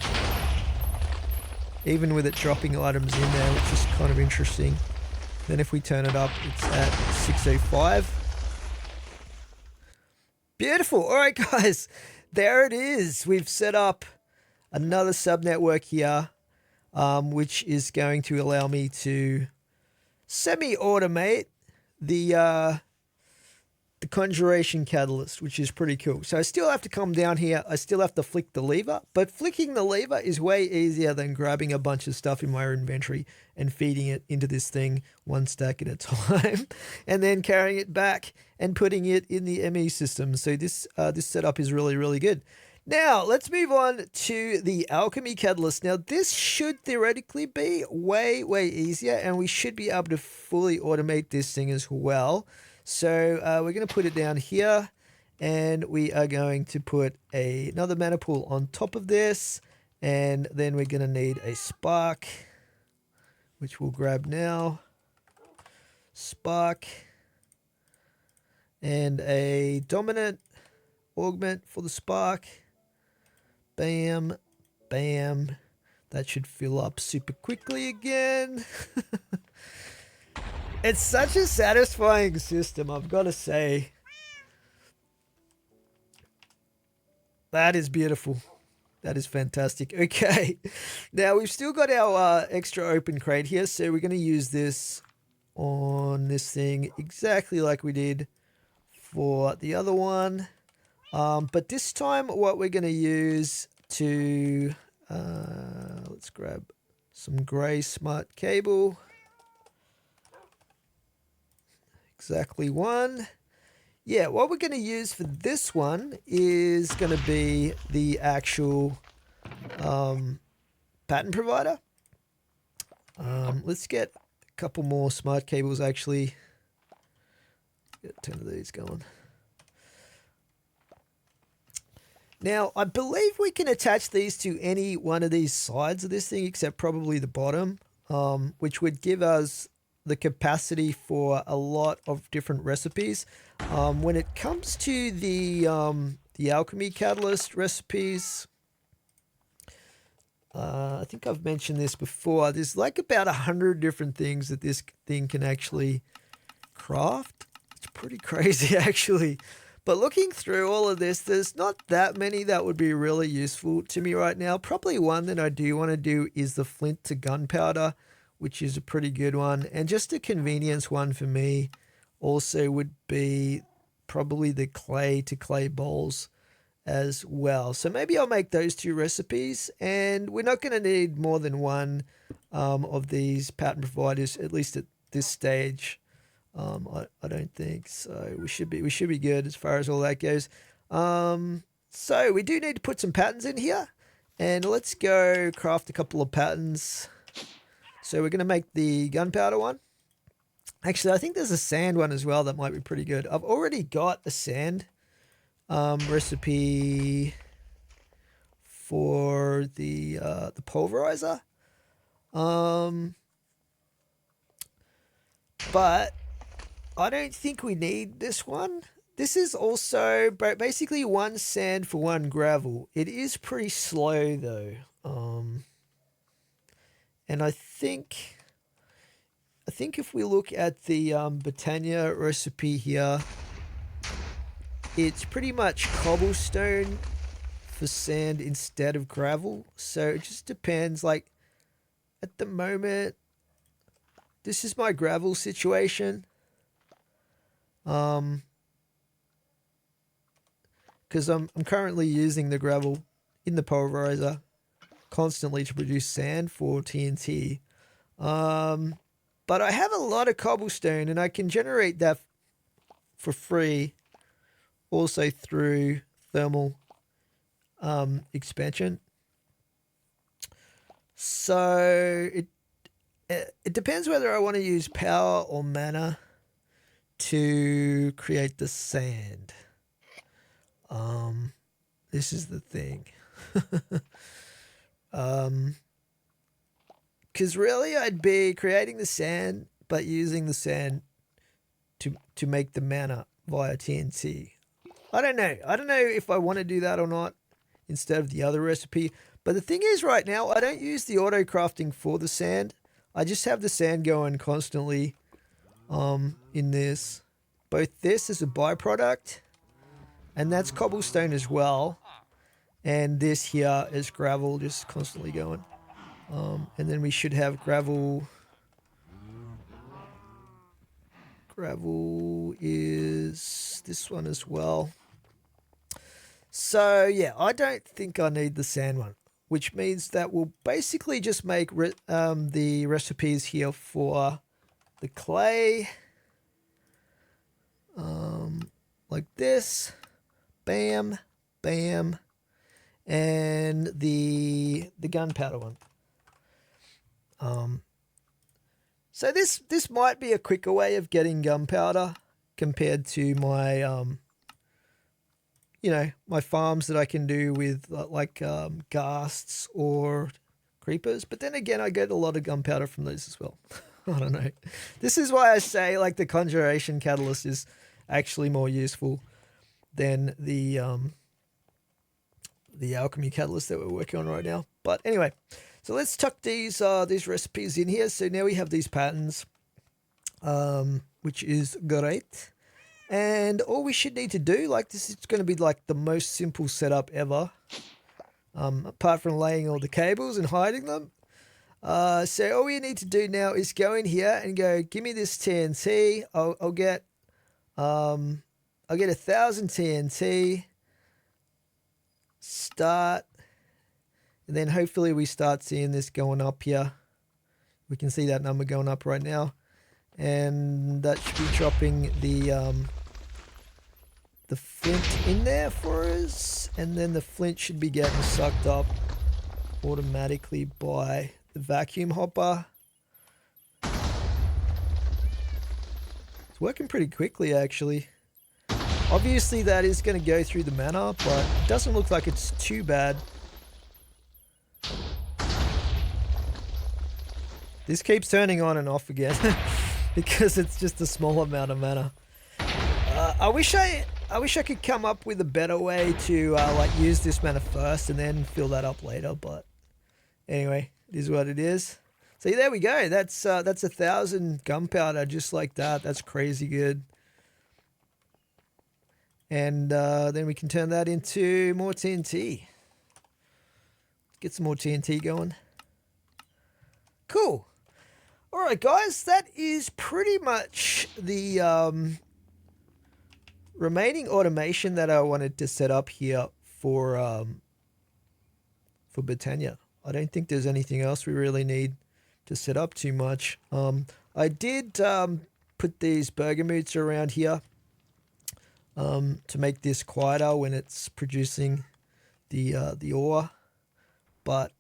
even with it dropping items in there, which is kind of interesting. Then if we turn it up, it's at 605. Beautiful. All right, guys, there it is. We've set up another subnetwork here, which is going to allow me to semi-automate the Conjuration catalyst, which is pretty cool. So I still have to come down here. I still have to flick the lever, but flicking the lever is way easier than grabbing a bunch of stuff in my inventory and feeding it into this thing one stack at a time and then carrying it back and putting it in the ME system. So this setup is really, really good. Now, let's move on to the Alchemy catalyst. Now, this should theoretically be way, way easier, and we should be able to fully automate this thing as well. So we're going to put it down here, and we are going to put another mana pool on top of this, and then we're going to need a spark, which we'll grab now. Spark, and a dominant augment for the spark. Bam, bam. That should fill up super quickly again. It's such a satisfying system, I've got to say. That is beautiful. That is fantastic. Okay, now we've still got our extra open crate here, so we're going to use this on this thing exactly like we did for the other one. But this time what we're going to use to... let's grab some grey smart cable. Exactly one. Yeah, what we're going to use for this one is going to be the actual pattern provider. Let's get a couple more smart cables actually. Get 10 of these going. Now, I believe we can attach these to any one of these sides of this thing, except probably the bottom, which would give us the capacity for a lot of different recipes. When it comes to the Alchemy Catalyst recipes, I think I've mentioned this before. There's like about 100 different things that this thing can actually craft. It's pretty crazy, actually. But looking through all of this, there's not that many that would be really useful to me right now. Probably one that I do want to do is the flint to gunpowder, which is a pretty good one. And just a convenience one for me also would be probably the clay to clay bowls as well. So maybe I'll make those two recipes, and we're not going to need more than one of these pattern providers, at least at this stage. I don't think so. We should be good as far as all that goes. So we do need to put some patterns in here, and let's go craft a couple of patterns. So we're going to make the gunpowder one. Actually, I think there's a sand one as well that might be pretty good. I've already got a sand recipe for the pulverizer. But I don't think we need this one. This is also basically one sand for one gravel. It is pretty slow though. And I think if we look at the Botania recipe here, it's pretty much cobblestone for sand instead of gravel. So it just depends. Like at the moment, this is my gravel situation. Because I'm currently using the gravel in the pulverizer constantly to produce sand for TNT. But I have a lot of cobblestone and I can generate that for free also through thermal expansion. So it depends whether I want to use power or mana to create the sand. This is the thing. Because really I'd be creating the sand but using the sand to make the mana via TNT. I don't know if I want to do that or not instead of the other recipe. But the thing is right now I don't use the auto crafting for the sand. I just have the sand going constantly in this. Both this is a byproduct and that's cobblestone as well. And this here is gravel just constantly going. And then we should have gravel. Gravel is this one as well. So yeah, I don't think I need the sand one, which means that we'll basically just make the recipes here for the clay. Like this. Bam, bam. And the gunpowder one. So this might be a quicker way of getting gunpowder compared to my my farms that I can do with like ghasts or creepers. But then again, I get a lot of gunpowder from those as well. I don't know. This is why I say like the Conjuration catalyst is actually more useful than the Alchemy catalyst that we're working on right now. But anyway, so let's tuck these recipes in here. So now we have these patterns, which is great. And all we should need to do, like this is going to be like the most simple setup ever, apart from laying all the cables and hiding them. So all we need to do now is go in here and go, give me this TNT. I'll get 1,000 TNT. Start. And then hopefully we start seeing this going up here. We can see that number going up right now. And that should be dropping the flint in there for us. And then the flint should be getting sucked up automatically by the vacuum hopper. It's working pretty quickly actually. Obviously that is going to go through the mana, but it doesn't look like it's too bad. This keeps turning on and off again because it's just a small amount of mana. I wish I could come up with a better way to like use this mana first and then fill that up later. But anyway, it is what it is. See, there we go. That's 1,000 gunpowder just like that. That's crazy good. And then we can turn that into more TNT. Let's get some more TNT going. Cool. All right, guys, that is pretty much the remaining automation that I wanted to set up here for Botania. I don't think there's anything else we really need to set up too much. I did put these bergamotes around here to make this quieter when it's producing the ore, but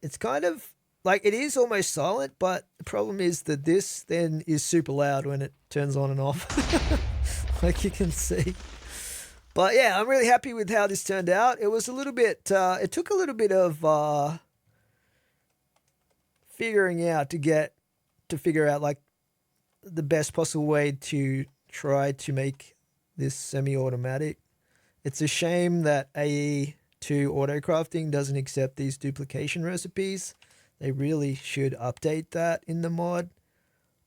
it's kind of like it is almost silent, but the problem is that this then is super loud when it turns on and off, like you can see. But yeah, I'm really happy with how this turned out. It was a little bit, it took a little bit of figuring out to figure out like the best possible way to try to make this semi-automatic. It's a shame that AE2 auto-crafting doesn't accept these duplication recipes. They really should update that in the mod.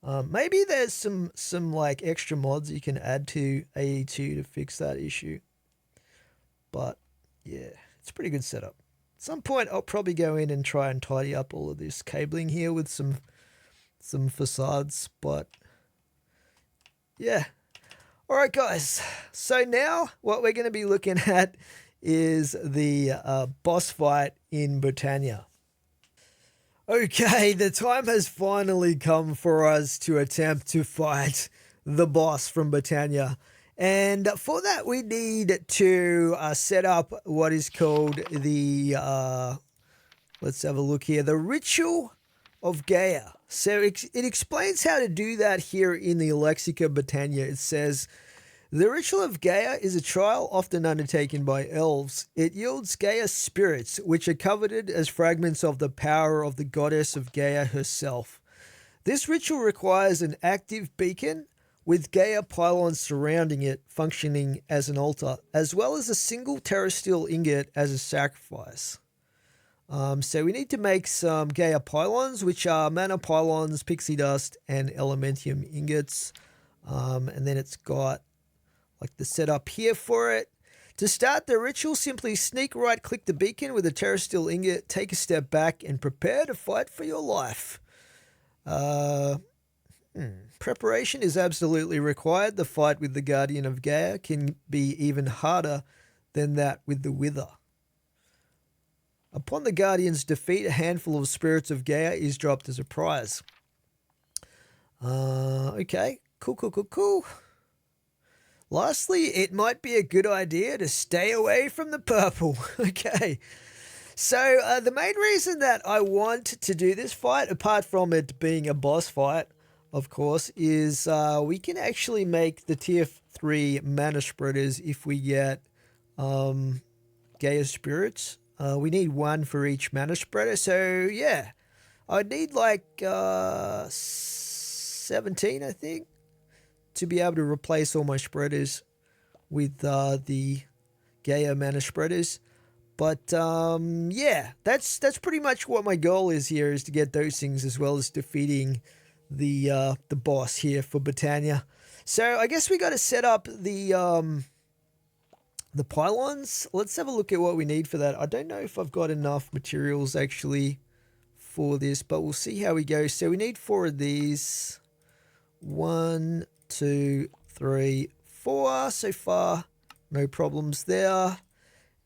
Maybe there's some like extra mods you can add to AE2 to fix that issue. But yeah, it's a pretty good setup. At some point, I'll probably go in and try and tidy up all of this cabling here with some facades. But yeah. All right, guys. So now what we're going to be looking at is the boss fight in Botania. Okay, the time has finally come for us to attempt to fight the boss from Botania. And for that, we need to set up what is called the, let's have a look here, the Ritual of Gaia. So it explains how to do that here in the Lexica Botania. It says, the Ritual of Gaia is a trial often undertaken by elves. It yields Gaia spirits, which are coveted as fragments of the power of the goddess of Gaia herself. This ritual requires an active beacon with Gaia pylons surrounding it, functioning as an altar, as well as a single terrestrial ingot as a sacrifice. So we need to make some Gaia pylons, which are mana pylons, pixie dust, and elementium ingots. And then it's got like the setup here for it. To start the ritual, simply sneak right click the beacon with a terrestrial ingot, take a step back, and prepare to fight for your life. Preparation is absolutely required. The fight with the Guardian of Gaia can be even harder than that with the Wither. Upon the Guardian's defeat, a handful of spirits of Gaia is dropped as a prize. Okay, cool. Lastly, it might be a good idea to stay away from the purple. Okay. So the main reason that I want to do this fight, apart from it being a boss fight, of course, is we can actually make the tier 3 mana spreaders if we get Gaia spirits. We need one for each mana spreader. So yeah, I'd need like 17, I think, to be able to replace all my spreaders with the Gaia mana spreaders. But yeah, that's pretty much what my goal is here, is to get those things as well as defeating the boss here for Botania. So I guess we got to set up the pylons. Let's have a look at what we need for that. I don't know if I've got enough materials actually for this, but we'll see how we go. So we need 4 of these. 1, 2, 3, 4 so far. No problems there.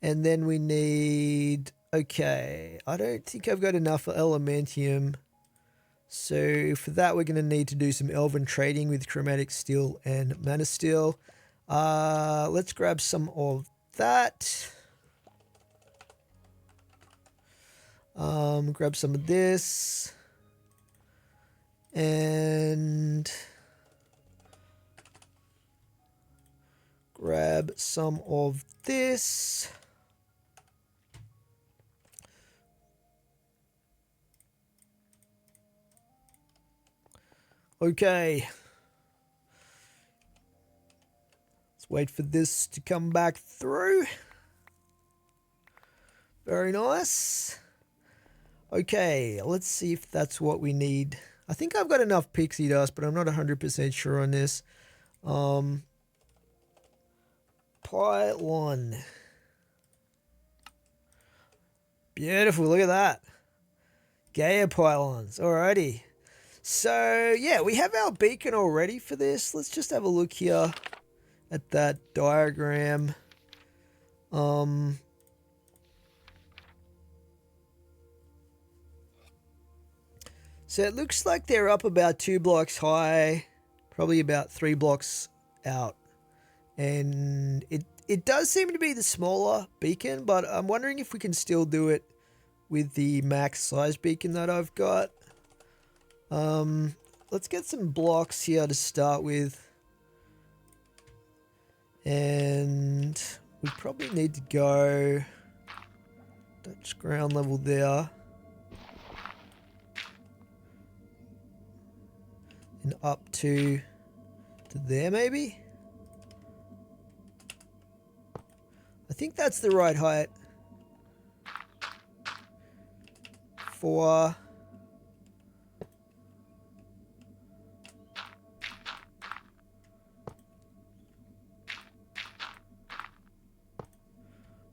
And then we need, okay, I don't think I've got enough for elementium. So for that, we're going to need to do some elven trading with chromatic steel and mana steel. Let's grab some of that. Grab some of this. And grab some of this. Okay. Let's wait for this to come back through. Very nice. Okay, let's see if that's what we need. I think I've got enough pixie dust, but I'm not 100% sure on this. Pylon. Beautiful, look at that. Gaia pylons, alrighty. So, yeah, we have our beacon already for this. Let's just have a look here at that diagram. So it looks like they're up about 2 blocks high, probably about 3 blocks out. And it does seem to be the smaller beacon, but I'm wondering if we can still do it with the max size beacon that I've got. Let's get some blocks here to start with. And we probably need to go, that's ground level there. And up to to there maybe? I think that's the right height. For...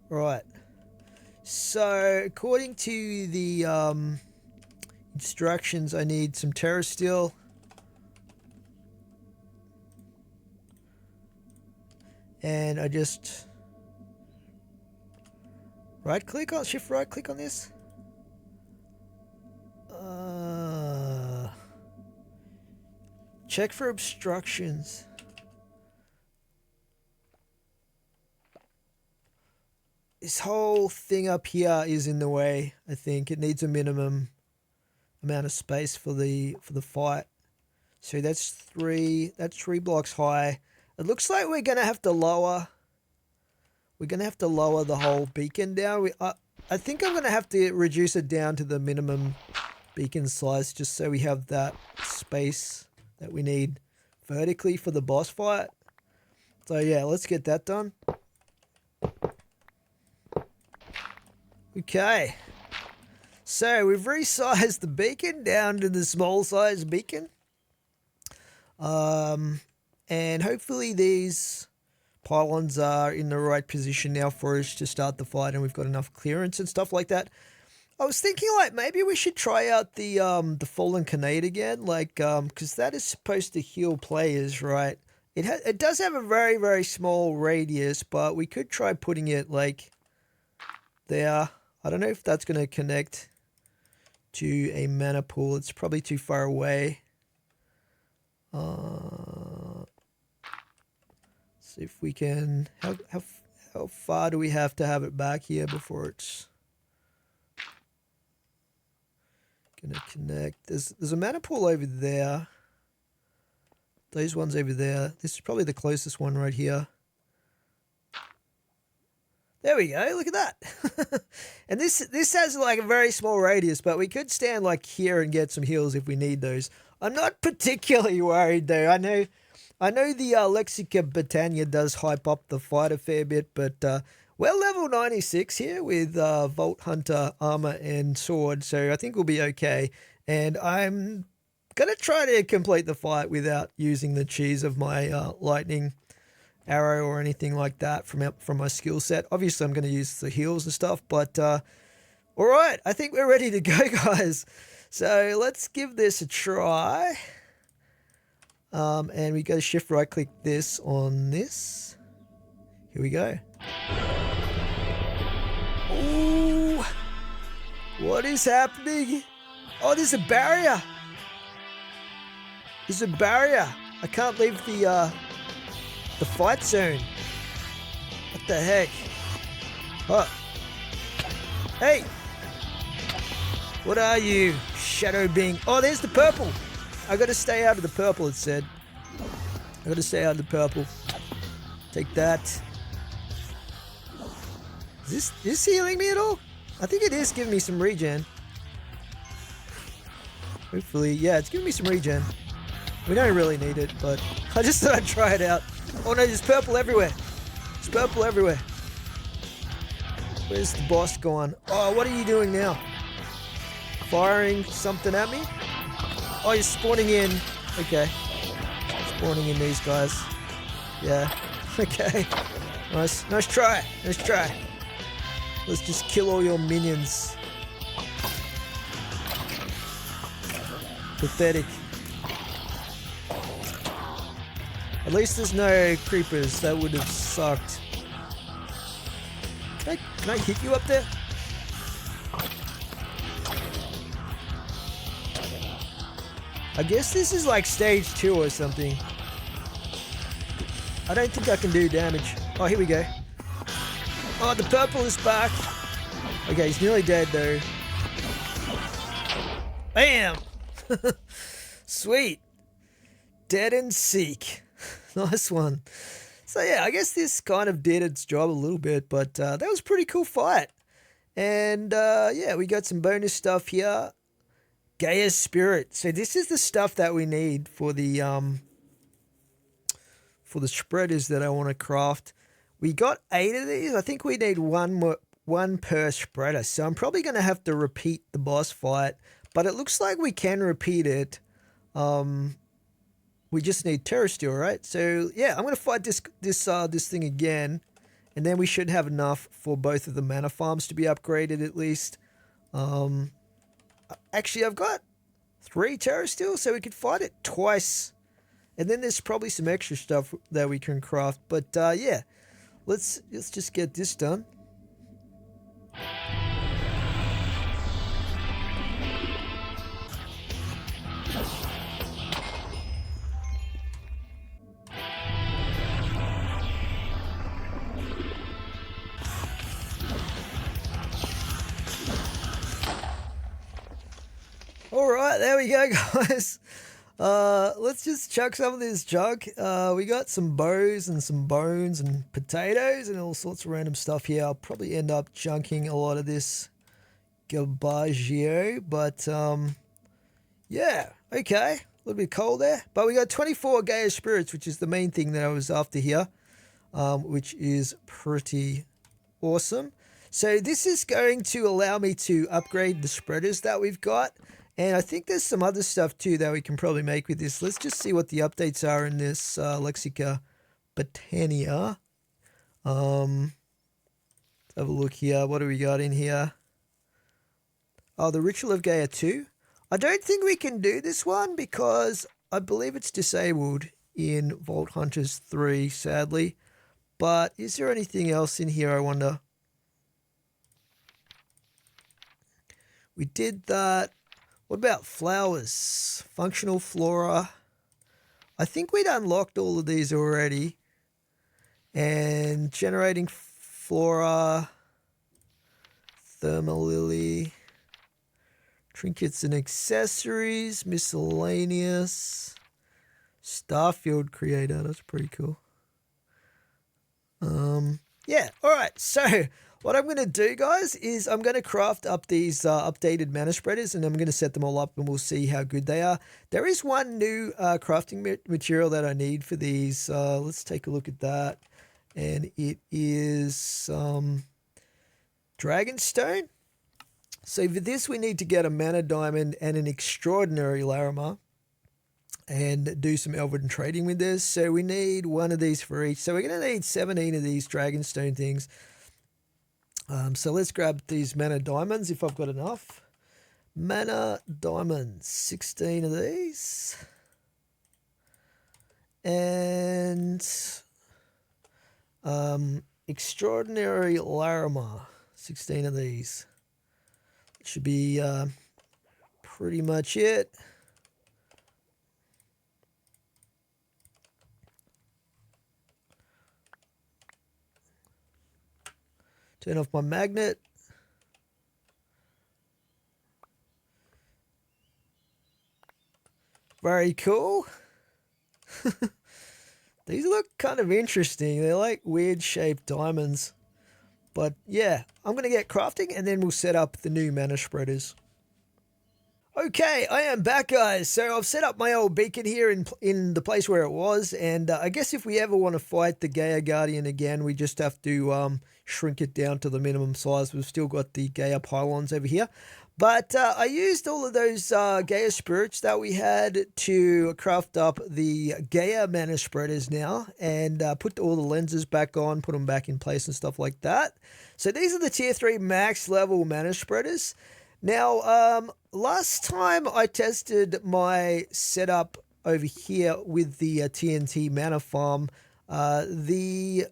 Right. So, according to the instructions, I need some terra steel. And I just shift right click on this. Check for obstructions. This whole thing up here is in the way. I think it needs a minimum amount of space for the fight. So that's three blocks high. It looks like we're gonna have to lower. We're gonna have to lower the whole beacon down. I think I'm gonna have to reduce it down to the minimum beacon size, just so we have that space that we need vertically for the boss fight. So yeah, let's get that done. Okay. So we've resized the beacon down to the small size beacon. And hopefully these pylons are in the right position now for us to start the fight, and we've got enough clearance and stuff like that. I was thinking like maybe we should try out the Fallen Canade again, like because that is supposed to heal players, right? It does have a very, very small radius, but we could try putting it like there. I don't know if that's going to connect to a mana pool. It's probably too far away. See if we can. How far do we have to have it back here before it's gonna connect? There's a mana pool over there. Those ones over there. This is probably the closest one right here. There we go. Look at that. And this has like a very small radius, but we could stand like here and get some heals if we need those. I'm not particularly worried though. I know the Lexica Botania does hype up the fight a fair bit, but we're level 96 here with Vault Hunter armor and sword, so I think we'll be okay. And I'm gonna try to complete the fight without using the cheese of my lightning arrow or anything like that from my skill set. Obviously, I'm going to use the heals and stuff, but all right, I think we're ready to go, guys. So let's give this a try. And we go shift right click this on this. Here we go. Ooh, what is happening? Oh, there's a barrier. There's a barrier. I can't leave the fight zone. What the heck? Oh. Hey! What are you, shadow being? Oh, there's the purple! I gotta stay out of the purple, it said. I gotta stay out of the purple. Take that. Is this healing me at all? I think it is giving me some regen. Hopefully, yeah, it's giving me some regen. We don't really need it, but I just thought I'd try it out. Oh no, there's purple everywhere. There's purple everywhere. Where's the boss gone? Oh, what are you doing now? Firing something at me? Oh, you're spawning in. Okay. Spawning in these guys. Yeah. Okay. Nice. Nice try. Nice try. Let's just kill all your minions. Pathetic. At least there's no creepers. That would have sucked. Can I hit you up there? I guess this is like stage 2 or something. I don't think I can do damage. Oh, here we go. Oh, the purple is back. Okay, he's nearly dead though. Bam! Sweet. Dead and seek. Nice one. So yeah, I guess this kind of did its job a little bit, but that was a pretty cool fight. And yeah, we got some bonus stuff here. Gaia's Spirit. So this is the stuff that we need for the for the spreaders that I want to craft. We got 8 of these. I think we need one per spreader. So I'm probably going to have to repeat the boss fight. But it looks like we can repeat it. We just need Terra Steel, right? So yeah, I'm going to fight this thing again. And then we should have enough for both of the mana farms to be upgraded at least. Actually, I've got 3 Terra Steel, so we could fight it twice. And then there's probably some extra stuff that we can craft. But yeah, let's just get this done. Alright, there we go, guys. Let's just chuck some of this junk. We got some bows and some bones and potatoes and all sorts of random stuff here. I'll probably end up chunking a lot of this Gabaggio, but yeah, okay. A little bit cold there. But we got 24 Gaia spirits, which is the main thing that I was after here, which is pretty awesome. So this is going to allow me to upgrade the spreaders that we've got. And I think there's some other stuff too that we can probably make with this. Let's just see what the updates are in this Lexica Botania. Let's have a look here. What do we got in here? Oh, the Ritual of Gaia 2. I don't think we can do this one because I believe it's disabled in Vault Hunters 3, sadly. But is there anything else in here, I wonder? We did that. What about flowers? Functional flora. I think we'd unlocked all of these already. And generating flora. Thermal lily. Trinkets and accessories. Miscellaneous. Starfield creator. That's pretty cool. Yeah. All right. So what I'm going to do, guys, is I'm going to craft up these updated mana spreaders, and I'm going to set them all up, and we'll see how good they are. There is one new crafting material that I need for these. Let's take a look at that. And it is Dragonstone. So for this, we need to get a mana diamond and an extraordinary Larimar and do some Elven trading with this. So we need one of these for each. So we're going to need 17 of these Dragonstone things. So let's grab these mana diamonds if I've got enough. Mana diamonds, 16 of these. And extraordinary Larimar, 16 of these. Should be pretty much it. Turn off my magnet. Very cool. These look kind of interesting. They're like weird shaped diamonds. But yeah, I'm going to get crafting and then we'll set up the new mana spreaders. Okay, I am back, guys. So I've set up my old beacon here in the place where it was. And I guess if we ever want to fight the Gaia Guardian again, we just have to shrink it down to the minimum size. We've still got the Gaia pylons over here. But I used all of those Gaia spirits that we had to craft up the Gaia mana spreaders now. And put all the lenses back on, put them back in place and stuff like that. So these are the tier 3 max level mana spreaders. Now, last time I tested my setup over here with the TNT mana farm, the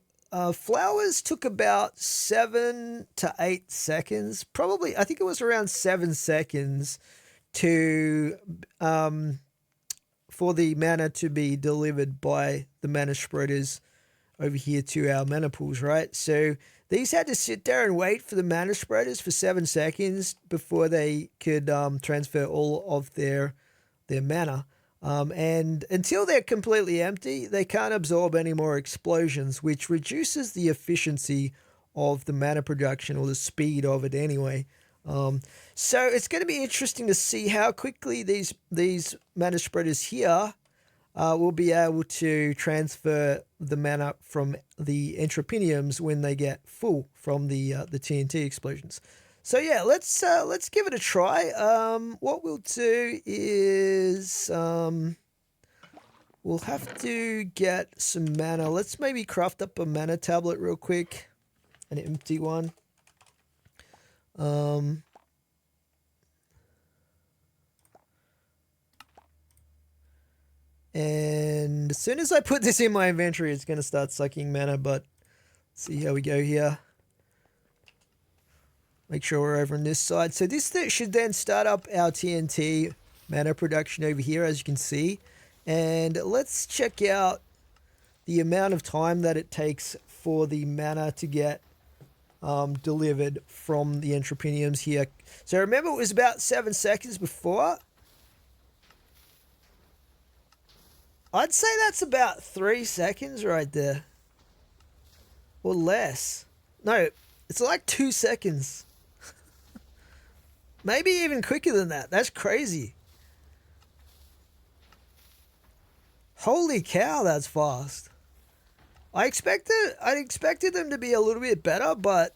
flowers took about 7 to 8 seconds. Probably, I think it was around 7 seconds to for the mana to be delivered by the mana spreaders over here to our mana pools, right? So these had to sit there and wait for the mana spreaders for 7 seconds before they could transfer all of their mana. And until they're completely empty, they can't absorb any more explosions, which reduces the efficiency of the mana production or the speed of it anyway. So it's going to be interesting to see how quickly these mana spreaders here we'll be able to transfer the mana from the entrepiniums when they get full from the TNT explosions. So yeah, let's give it a try. What we'll do is we'll have to get some mana. Let's maybe craft up a mana tablet real quick, an empty one. And as soon as I put this in my inventory, it's going to start sucking mana, but let's see how we go here. Make sure we're over on this side. So this should then start up our TNT mana production over here, as you can see. And let's check out the amount of time that it takes for the mana to get delivered from the entrepiniums here. So remember, it was about 7 seconds before. I'd say that's about 3 seconds right there. Or less. No, it's like 2 seconds. Maybe even quicker than that. That's crazy. Holy cow, that's fast. I expected them to be a little bit better, but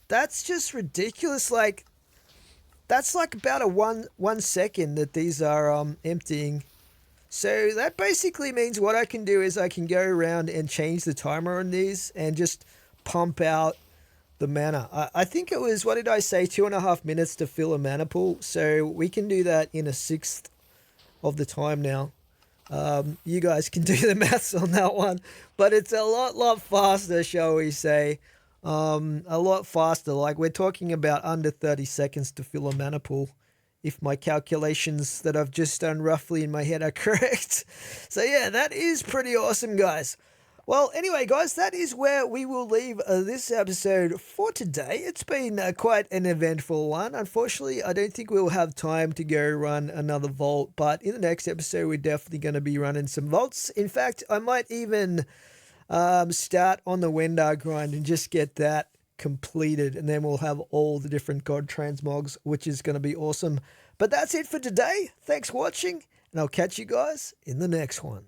that's just ridiculous. Like, that's like about a one second that these are emptying. So that basically means what I can do is I can go around and change the timer on these and just pump out the mana. I think it was, what did I say, 2.5 minutes to fill a mana pool. So we can do that in a sixth of the time now. You guys can do the maths on that one, but it's a lot faster, shall we say. A lot faster. Like, we're talking about under 30 seconds to fill a mana pool, if my calculations that I've just done roughly in my head are correct. So yeah, that is pretty awesome, guys. Well, anyway, guys, that is where we will leave this episode for today. It's been quite an eventful one. Unfortunately, I don't think we'll have time to go run another vault, but in the next episode, we're definitely going to be running some vaults. In fact, I might even start on the Wendar grind and just get that completed, and then we'll have all the different god transmogs, which is going to be awesome. But that's it for today. Thanks for watching, and I'll catch you guys in the next one.